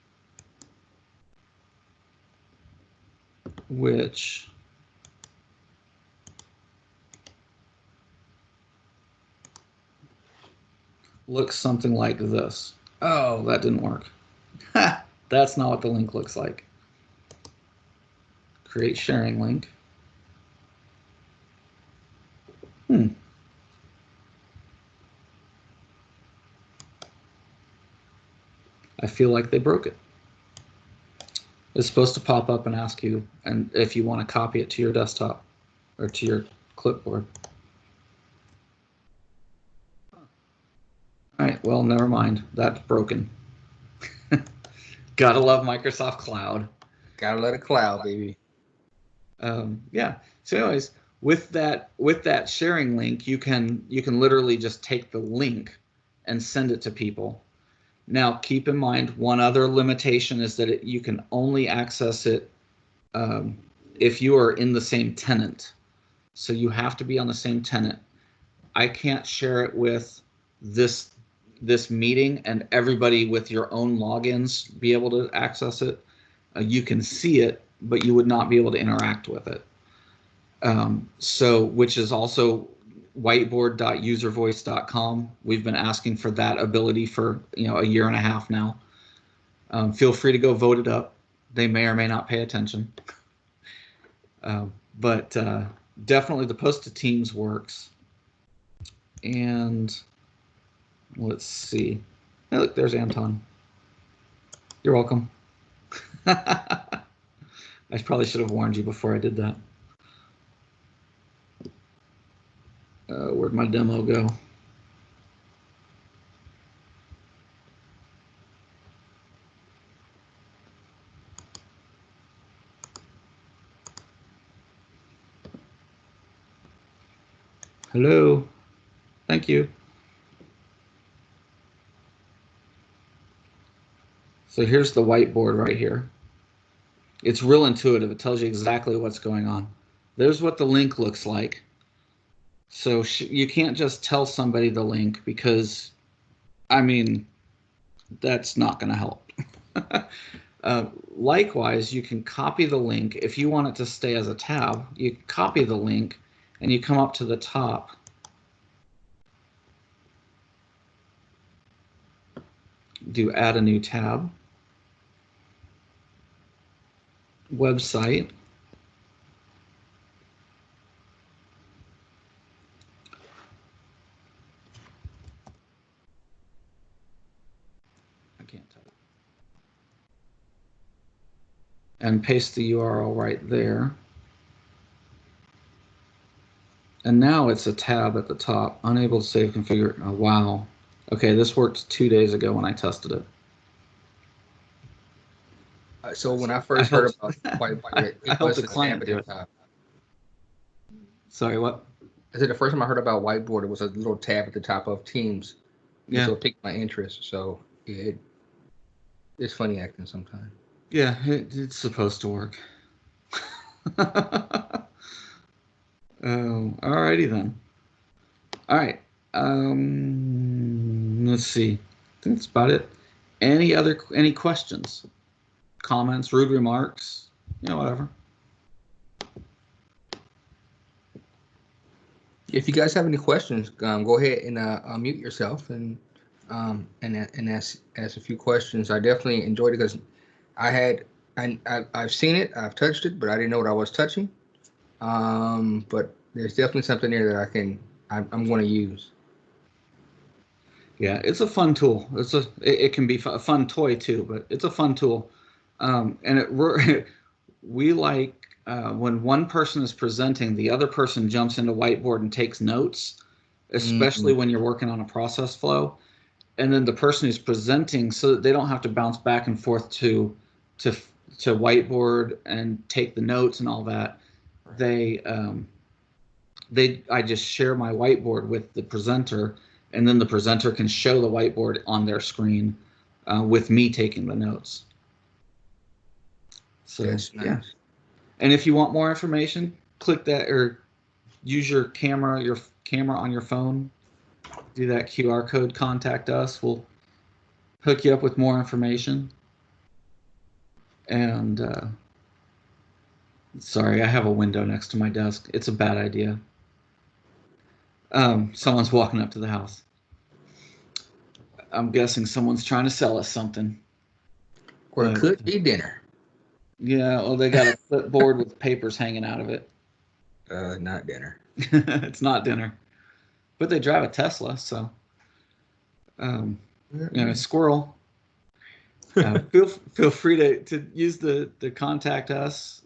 Speaker 3: which looks something like this. Oh, that didn't work. That's not what the link looks like. Create sharing link. I feel like they broke it. It's supposed to pop up and ask you, and if you want to copy it to your desktop or to your clipboard. All right, well, never mind. That's broken. Gotta love Microsoft Cloud.
Speaker 2: Gotta let it cloud, baby.
Speaker 3: Yeah. So, anyways, with that sharing link, you can literally just take the link and send it to people. Now, keep in mind, one other limitation is that you can only access it if you are in the same tenant. So you have to be on the same tenant. I can't share it with this meeting and everybody with your own logins be able to access it. You can see it, but you would not be able to interact with it. Which is also whiteboard.uservoice.com. We've been asking for that ability for a year and a half now. Feel free to go vote it up. They may or may not pay attention. But definitely the post to teams works. And let's see. Hey, look, there's Anton. You're welcome. I probably should have warned you before I did that. Where'd my demo go? Hello. Thank you. So here's the whiteboard right here. It's real intuitive. It tells you exactly what's going on. There's what the link looks like. So you can't just tell somebody the link because, I mean, that's not going to help. Likewise, you can copy the link. If you want it to stay as a tab, you copy the link and you come up to the top. Do add a new tab. Website. I can't type. and paste the URL right there. And now it's a tab at the top, unable to save configure. Oh, wow. Okay, this worked 2 days ago when I tested it.
Speaker 2: So when I first heard about Whiteboard,
Speaker 3: I
Speaker 2: it
Speaker 3: hope
Speaker 2: was
Speaker 3: the
Speaker 2: a tab
Speaker 3: client
Speaker 2: at
Speaker 3: do
Speaker 2: the
Speaker 3: it.
Speaker 2: top.
Speaker 3: Sorry, what?
Speaker 2: I said the first time I heard about Whiteboard, it was a little tab at the top of Teams.
Speaker 3: Yeah.
Speaker 2: So it piqued my interest. So it's funny acting sometimes.
Speaker 3: Yeah, it's supposed to work. Alrighty then. All right. Let's see. I think that's about it. Any questions, comments, rude remarks? Whatever.
Speaker 2: If you guys have any questions, go ahead and unmute yourself and ask a few questions. I definitely enjoyed it because I've seen it, I've touched it, but I didn't know what I was touching. But there's definitely something there that I'm going to use.
Speaker 3: Yeah, it's a fun tool. It can be a fun toy too, but it's a fun tool. And we like when one person is presenting, the other person jumps into Whiteboard and takes notes, especially when you're working on a process flow. And then the person who's presenting, so that they don't have to bounce back and forth to Whiteboard and take the notes and all that. I just share my whiteboard with the presenter, and then the presenter can show the whiteboard on their screen with me taking the notes. So
Speaker 2: That's nice.
Speaker 3: Yeah. And if you want more information, click that or use your camera on your phone. Do that QR code, contact us. We'll hook you up with more information. And sorry, I have a window next to my desk. It's a bad idea. Someone's walking up to the house. I'm guessing someone's trying to sell us something.
Speaker 2: Or it could be dinner.
Speaker 3: Yeah, well, they got a clipboard with papers hanging out of it.
Speaker 2: Not dinner.
Speaker 3: It's not dinner. But they drive a Tesla, so squirrel. Feel free to use the contact us.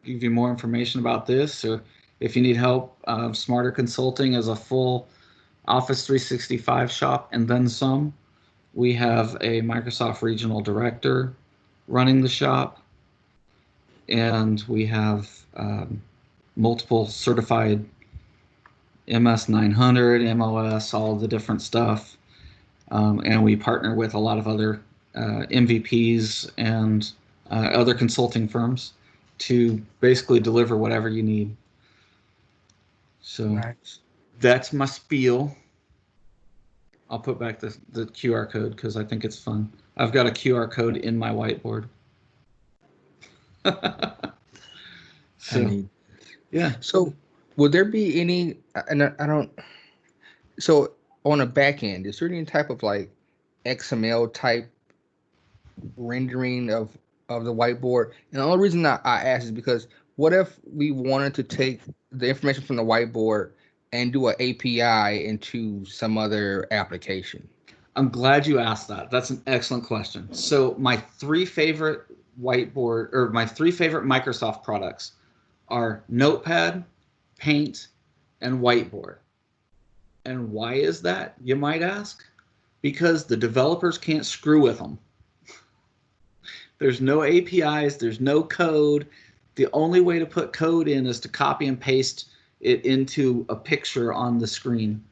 Speaker 3: Give you more information about this, or if you need help. Smarter Consulting is a full Office 365 shop and then some. We have a Microsoft Regional Director running the shop, and we have multiple certified MS 900, MOS, all of the different stuff. And we partner with a lot of other MVPs and other consulting firms to basically deliver whatever you need. So That's my spiel. I'll put back the QR code because I think it's fun. I've got a QR code in my whiteboard. Yeah.
Speaker 2: So would there be any, and I don't, so on a back end, is there any type of like XML type rendering of the whiteboard? And the only reason I ask is because what if we wanted to take the information from the whiteboard and do an API into some other application?
Speaker 3: I'm glad you asked that. That's an excellent question. So my three favorite Microsoft products are Notepad, Paint, and Whiteboard. And why is that, you might ask? Because the developers can't screw with them. There's no APIs, there's no code. The only way to put code in is to copy and paste it into a picture on the screen.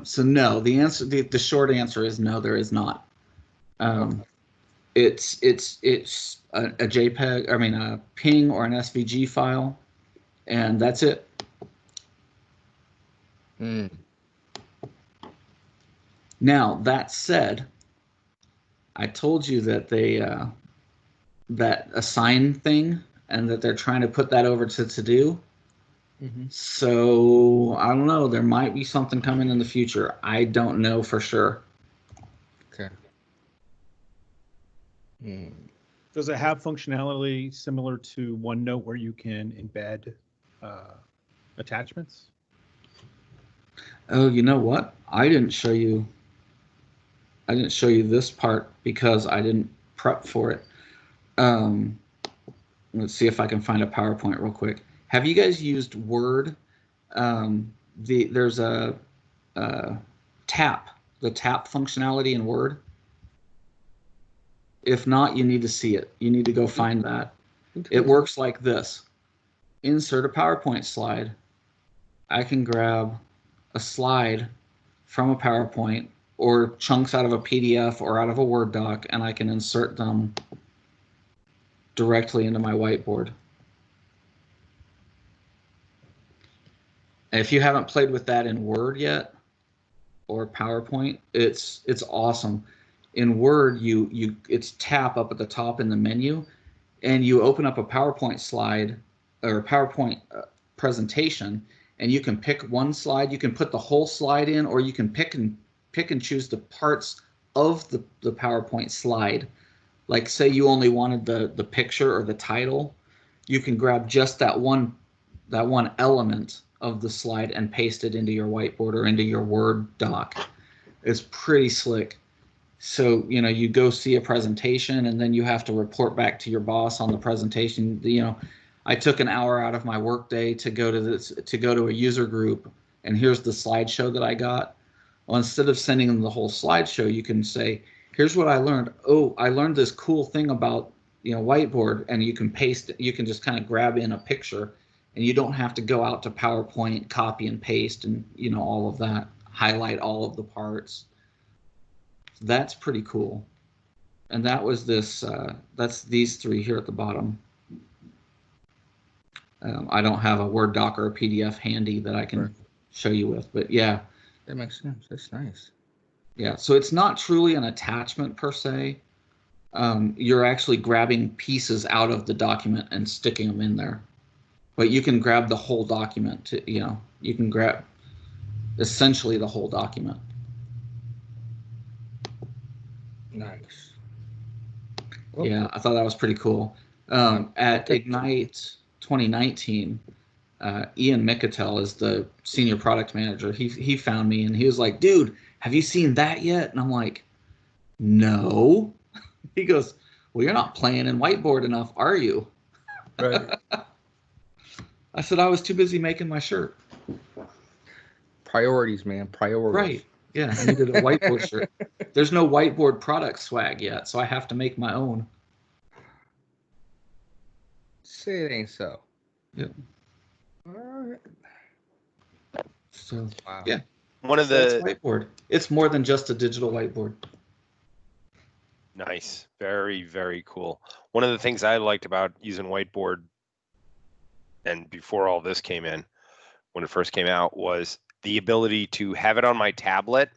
Speaker 3: So no, the short answer is no, there is not. It's a JPEG, a PNG or an SVG file, and that's it. Now, that said, I told you that that assign thing, and that they're trying to put that over to do. So I don't know. There might be something coming in the future. I don't know for sure.
Speaker 2: Okay.
Speaker 5: Does it have functionality similar to OneNote where you can embed attachments?
Speaker 3: Oh, you know what? I didn't show you this part because I didn't prep for it. Let's see if I can find a PowerPoint real quick. Have you guys used Word? There's a tap, the tap functionality in Word. If not, you need to see it. You need to go find that. It works like this. Insert a PowerPoint slide. I can grab a slide from a PowerPoint or chunks out of a PDF or out of a Word doc, and I can insert them directly into my whiteboard. And if you haven't played with that in Word yet or PowerPoint, it's awesome. In Word, it's tab up at the top in the menu, and you open up a PowerPoint slide or PowerPoint presentation, and you can pick one slide. You can put the whole slide in, or you can pick and choose the parts of the PowerPoint slide. Like say you only wanted the picture or the title, you can grab just that one element of the slide and paste it into your whiteboard or into your Word doc. It's pretty slick. So, you know, you go see a presentation and then you have to report back to your boss on the presentation. You know, I took an hour out of my workday to go to a user group, and here's the slideshow that I got. Well, instead of sending them the whole slideshow, you can say, here's what I learned. Oh, I learned this cool thing about, you know, Whiteboard, and you can paste it. You can just kind of grab in a picture, and you don't have to go out to PowerPoint, copy and paste, and, you know, all of that, highlight all of the parts. That's pretty cool. And that was this, that's these three here at the bottom. I don't have a Word doc or a PDF handy that I can show you with, but yeah.
Speaker 2: That makes sense. That's nice.
Speaker 3: Yeah, so it's not truly an attachment per se. You're actually grabbing pieces out of the document and sticking them in there. But you can grab the whole document to, you know, you can grab essentially the whole document.
Speaker 2: Nice.
Speaker 3: Yeah, I thought that was pretty cool. At Ignite 2019, Ian Mikatel is the senior product manager. He found me and he was like, dude, have you seen that yet? And I'm like, no. He goes, well, you're not playing in Whiteboard enough, are you?
Speaker 2: Right.
Speaker 3: I said, I was too busy making my shirt.
Speaker 2: Priorities, man. Priorities.
Speaker 3: Right. Yeah, I needed a Whiteboard shirt. There's no Whiteboard product swag yet, so I have to make my own.
Speaker 2: Say it ain't so.
Speaker 3: Yep.
Speaker 2: All right.
Speaker 3: So,
Speaker 2: Wow.
Speaker 3: yeah.
Speaker 4: One of
Speaker 3: That's
Speaker 4: the
Speaker 3: Whiteboard. It's more than just a digital whiteboard.
Speaker 4: nice, very, very cool. One of the things I liked about using Whiteboard, and before all this came in, when it first came out, was the ability to have it on my tablet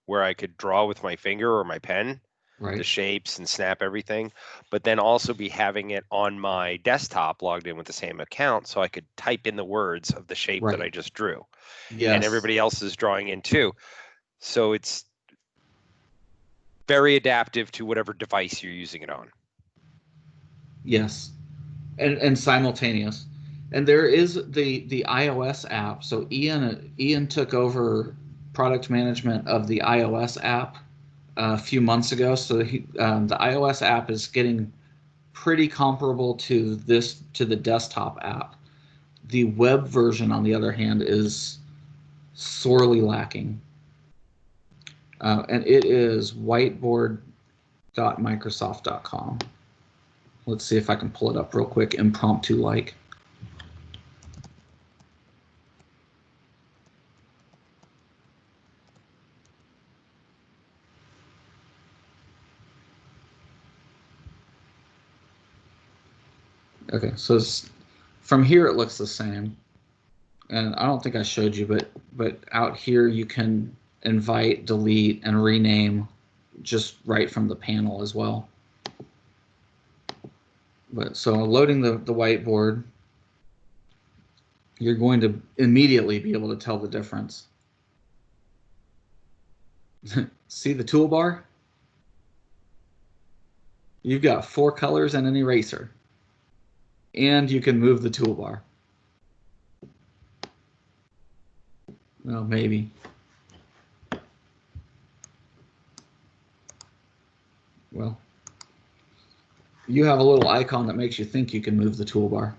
Speaker 4: where I could draw with my finger or my pen,
Speaker 3: Right.
Speaker 4: the shapes and snap everything, but then also be having it on my desktop logged in with the same account so I could type in the words of the shape that I just drew.
Speaker 3: Yes.
Speaker 4: And everybody else is drawing in too. So it's very adaptive to whatever device you're using it on.
Speaker 3: Yes. And simultaneous. And there is the iOS app. So Ian took over product management of the iOS app a few months ago. So the iOS app is getting pretty comparable to the desktop app. The web version, on the other hand, is sorely lacking. And it is whiteboard.microsoft.com. Let's see if I can pull it up real quick, impromptu like. Okay, so from here it looks the same, and I don't think I showed you, but out here you can invite, delete, and rename just right from the panel as well. But so loading the whiteboard, you're going to immediately be able to tell the difference. See the toolbar? You've got 4 colors and an eraser. And you can move the toolbar. Well, maybe. Well, You have a little icon that makes you think you can move the toolbar.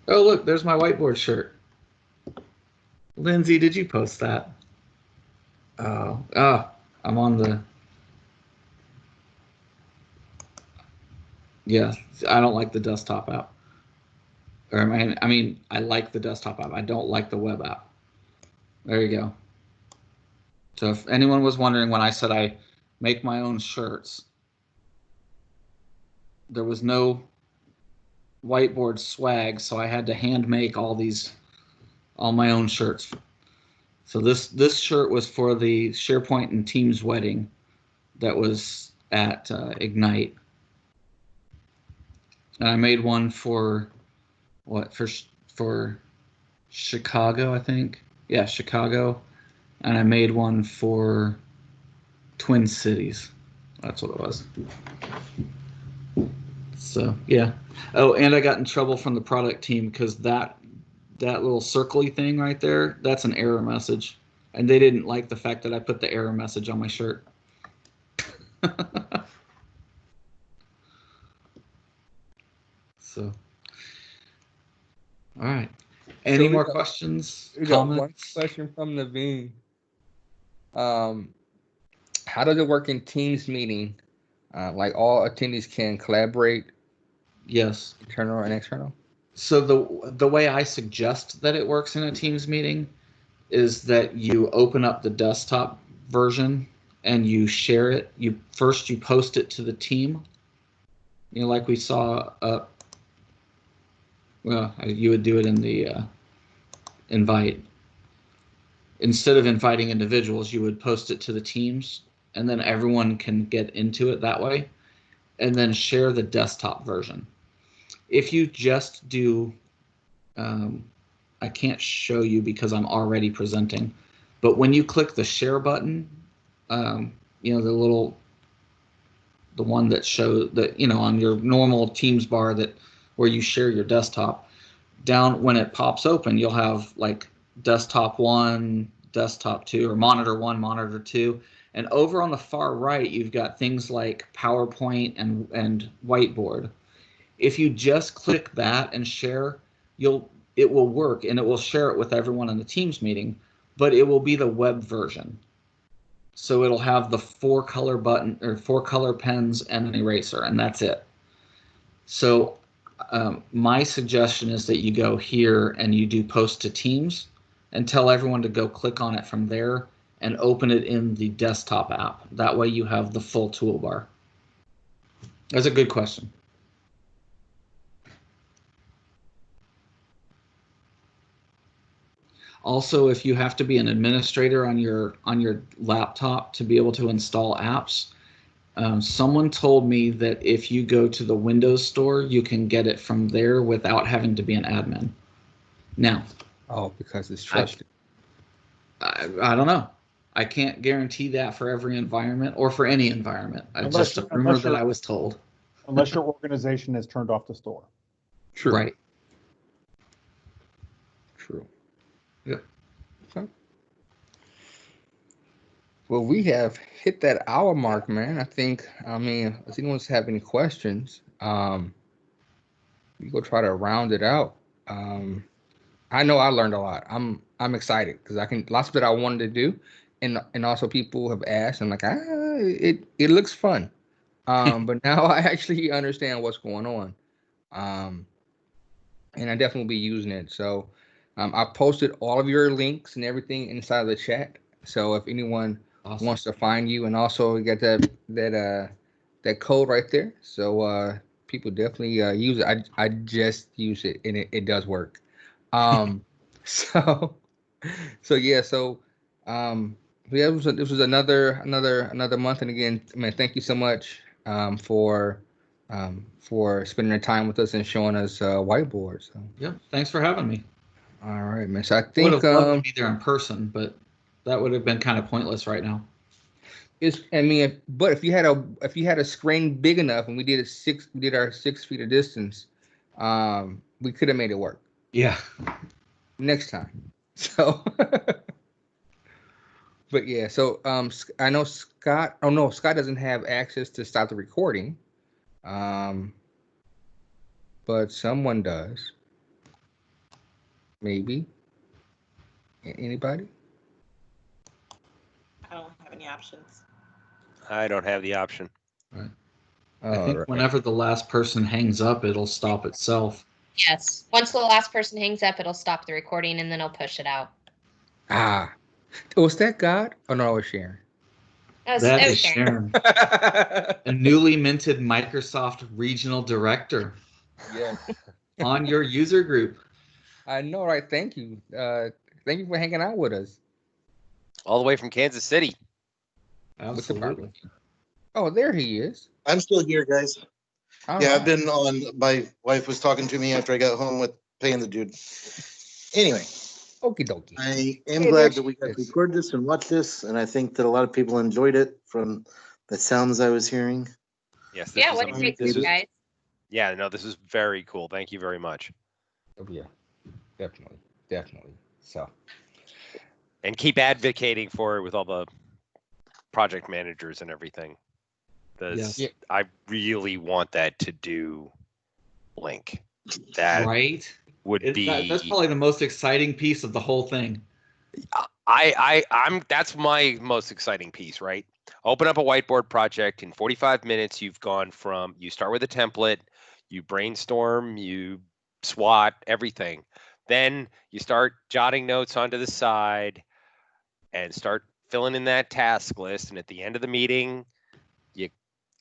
Speaker 3: Oh, look, there's my whiteboard shirt. Lindsay, did you post that? Oh, I'm on the... Yeah, I don't like the desktop app. Or I mean, I like the desktop app. I don't like the web app. There you go. So if anyone was wondering when I said I make my own shirts, there was no whiteboard swag, so I had to hand make all my own shirts. So this shirt was for the SharePoint and Teams wedding that was at Ignite. And I made one for for Chicago, I think. Yeah, Chicago. And I made one for Twin Cities. That's what it was. So yeah. Oh, and I got in trouble from the product team because that little circly thing right there, that's an error message. And they didn't like the fact that I put the error message on my shirt. So, all right. Any more questions?
Speaker 2: We got one
Speaker 3: Comments?
Speaker 2: question from Naveen. How does it work in Teams meeting? Like all attendees can collaborate,
Speaker 3: Yes.
Speaker 2: internal and external?
Speaker 3: So the way I suggest that it works in a Teams meeting is that you open up the desktop version and you share it. You post it to the team. You know, like we saw. Well, you would do it in the invite. Instead of inviting individuals, you would post it to the teams, and then everyone can get into it that way, and then share the desktop version. If you just do, I can't show you because I'm already presenting, but when you click the share button, you know, the one that shows that, you know, on your normal Teams bar where you share your desktop, down when it pops open, you'll have like desktop 1, desktop 2, or monitor 1, monitor 2. And over on the far right, you've got things like PowerPoint and Whiteboard. If you just click that and share, it will work and it will share it with everyone in the Teams meeting, but it will be the web version. So it'll have the 4 color button or 4 color pens and an eraser, and that's it. So my suggestion is that you go here and you do post to Teams and tell everyone to go click on it from there and open it in the desktop app. That way you have the full toolbar. That's a good question. Also, if you have to be an administrator on your laptop to be able to install apps, someone told me that if you go to the Windows Store, you can get it from there without having to be an admin. Now,
Speaker 2: because it's trusted.
Speaker 3: I don't know. I can't guarantee that for every environment or for any environment. It's just a rumor that I was told.
Speaker 5: Unless your organization has turned off the store.
Speaker 2: True.
Speaker 3: Right.
Speaker 2: True.
Speaker 3: Yep.
Speaker 2: Okay. Well, we have hit that hour mark, man. I mean, if anyone have any questions, we go try to round it out. I know I learned a lot. I'm excited because lots of it I wanted to do, and also people have asked. I'm like, it looks fun, but now I actually understand what's going on, and I definitely will be using it. So, I posted all of your links and everything inside of the chat. So if anyone wants to find you, and also you got that code right there. So people definitely use it. I just use it and it does work. So yeah. So yeah, this was another month. And again, man, thank you so much for spending your time with us and showing us Whiteboard. So
Speaker 3: yeah, thanks for having me.
Speaker 2: All right, man. So I think
Speaker 3: would have loved to be there in person, but that would have been kind of pointless right now.
Speaker 2: But if you had a screen big enough and we did our 6 feet of distance, we could have made it work.
Speaker 3: Yeah.
Speaker 2: Next time. So But yeah, so I know Scott. Oh no, Scott doesn't have access to stop the recording. But someone does. Maybe. Anybody?
Speaker 6: I don't have any options.
Speaker 4: I don't have the option.
Speaker 3: I think whenever the last person hangs up, it'll stop itself.
Speaker 7: Yes. Once the last person hangs up, it'll stop the recording and then it'll push it out.
Speaker 2: Ah. Was that God? Oh no, it was Sharon.
Speaker 3: That is Sharon. A newly minted Microsoft Regional Director.
Speaker 2: Yeah.
Speaker 3: On your user group.
Speaker 2: I know, right? Thank you. Thank you for hanging out with us.
Speaker 4: All the way from Kansas City.
Speaker 3: Absolutely.
Speaker 2: Oh, there he is.
Speaker 1: I'm still here, guys.
Speaker 2: All
Speaker 1: Yeah,
Speaker 2: right.
Speaker 1: I've been on. My wife was talking to me after I got home with paying the dude. Anyway,
Speaker 2: Okie dokie.
Speaker 1: I am
Speaker 2: Hey,
Speaker 1: glad
Speaker 2: there
Speaker 1: that we
Speaker 2: she
Speaker 1: got to
Speaker 2: is.
Speaker 1: record this and watch this, and I think that a lot of people enjoyed it from the sounds I was hearing.
Speaker 4: Yes. This
Speaker 7: Yeah,
Speaker 4: was
Speaker 7: what a great
Speaker 1: this
Speaker 7: group,
Speaker 1: is-
Speaker 7: guys.
Speaker 4: Yeah, no, this is very cool. Thank you very much.
Speaker 2: Oh, yeah. Definitely. So.
Speaker 4: And keep advocating for it with all the project managers and everything.
Speaker 3: Yes.
Speaker 2: Yeah.
Speaker 4: I really want that to do Link. That
Speaker 3: Right?
Speaker 4: would be.
Speaker 3: That's probably the most exciting piece of the whole thing.
Speaker 4: I'm that's my most exciting piece, right? Open up a whiteboard project in 45 minutes. You've gone from you start with a template, you brainstorm, you SWOT everything. Then you start jotting notes onto the side and start filling in that task list. And at the end of the meeting, you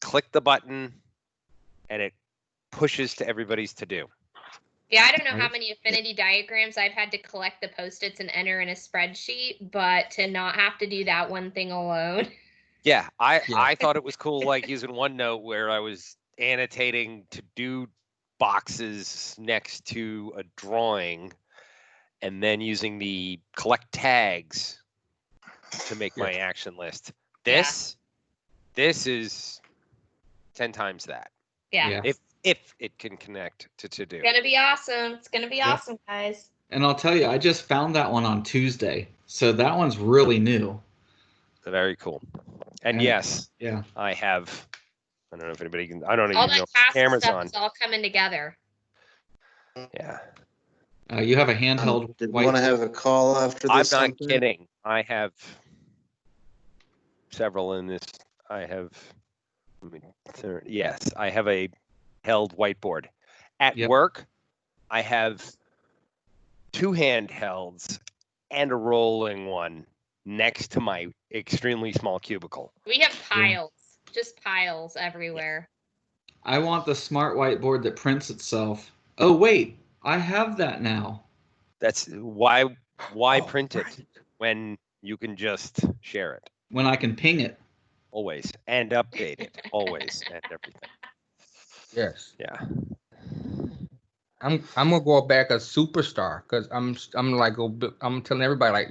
Speaker 4: click the button and it pushes to everybody's to do.
Speaker 7: Yeah, I don't know how
Speaker 3: Right.
Speaker 7: many affinity diagrams I've had to collect the Post-its and enter in a spreadsheet, but to not have to do that one thing alone.
Speaker 4: Yeah,
Speaker 2: Yeah.
Speaker 4: I thought it was cool, like using OneNote where I was annotating to do boxes next to a drawing, and then using the collect tags to make my action list.
Speaker 7: Yeah.
Speaker 4: This is 10 times that.
Speaker 7: Yeah.
Speaker 4: If it can connect to do.
Speaker 7: It's gonna be awesome. It's gonna be
Speaker 3: Yep.
Speaker 7: awesome, guys.
Speaker 3: And I'll tell you, I just found that one on Tuesday. So that one's really new.
Speaker 4: Very cool. And
Speaker 3: And-
Speaker 4: yes,
Speaker 3: Yeah.
Speaker 4: I have. I don't know if anybody can. I don't
Speaker 7: All
Speaker 4: even know
Speaker 7: that
Speaker 4: if the
Speaker 7: task
Speaker 4: camera's
Speaker 7: stuff
Speaker 4: on.
Speaker 7: is all coming together.
Speaker 4: Yeah,
Speaker 3: You have a handheld
Speaker 1: Did we want to
Speaker 3: whiteboard.
Speaker 1: have a call after
Speaker 4: I'm
Speaker 1: this?
Speaker 4: not
Speaker 1: sometime?
Speaker 4: kidding. I have several in this. I have. Yes, I have a held whiteboard. At
Speaker 3: Yep.
Speaker 4: work, I have 2 handhelds and a rolling one next to my extremely small cubicle.
Speaker 7: We have piles, just piles everywhere.
Speaker 3: I want the smart whiteboard that prints itself. Oh, wait. I have that now.
Speaker 4: That's why
Speaker 2: Oh,
Speaker 4: print it
Speaker 2: right.
Speaker 4: when you can just share it
Speaker 3: When I can ping it.
Speaker 4: always and update it always and everything.
Speaker 2: Yes.
Speaker 4: Yeah.
Speaker 2: I'm gonna go back a superstar because I'm telling everybody like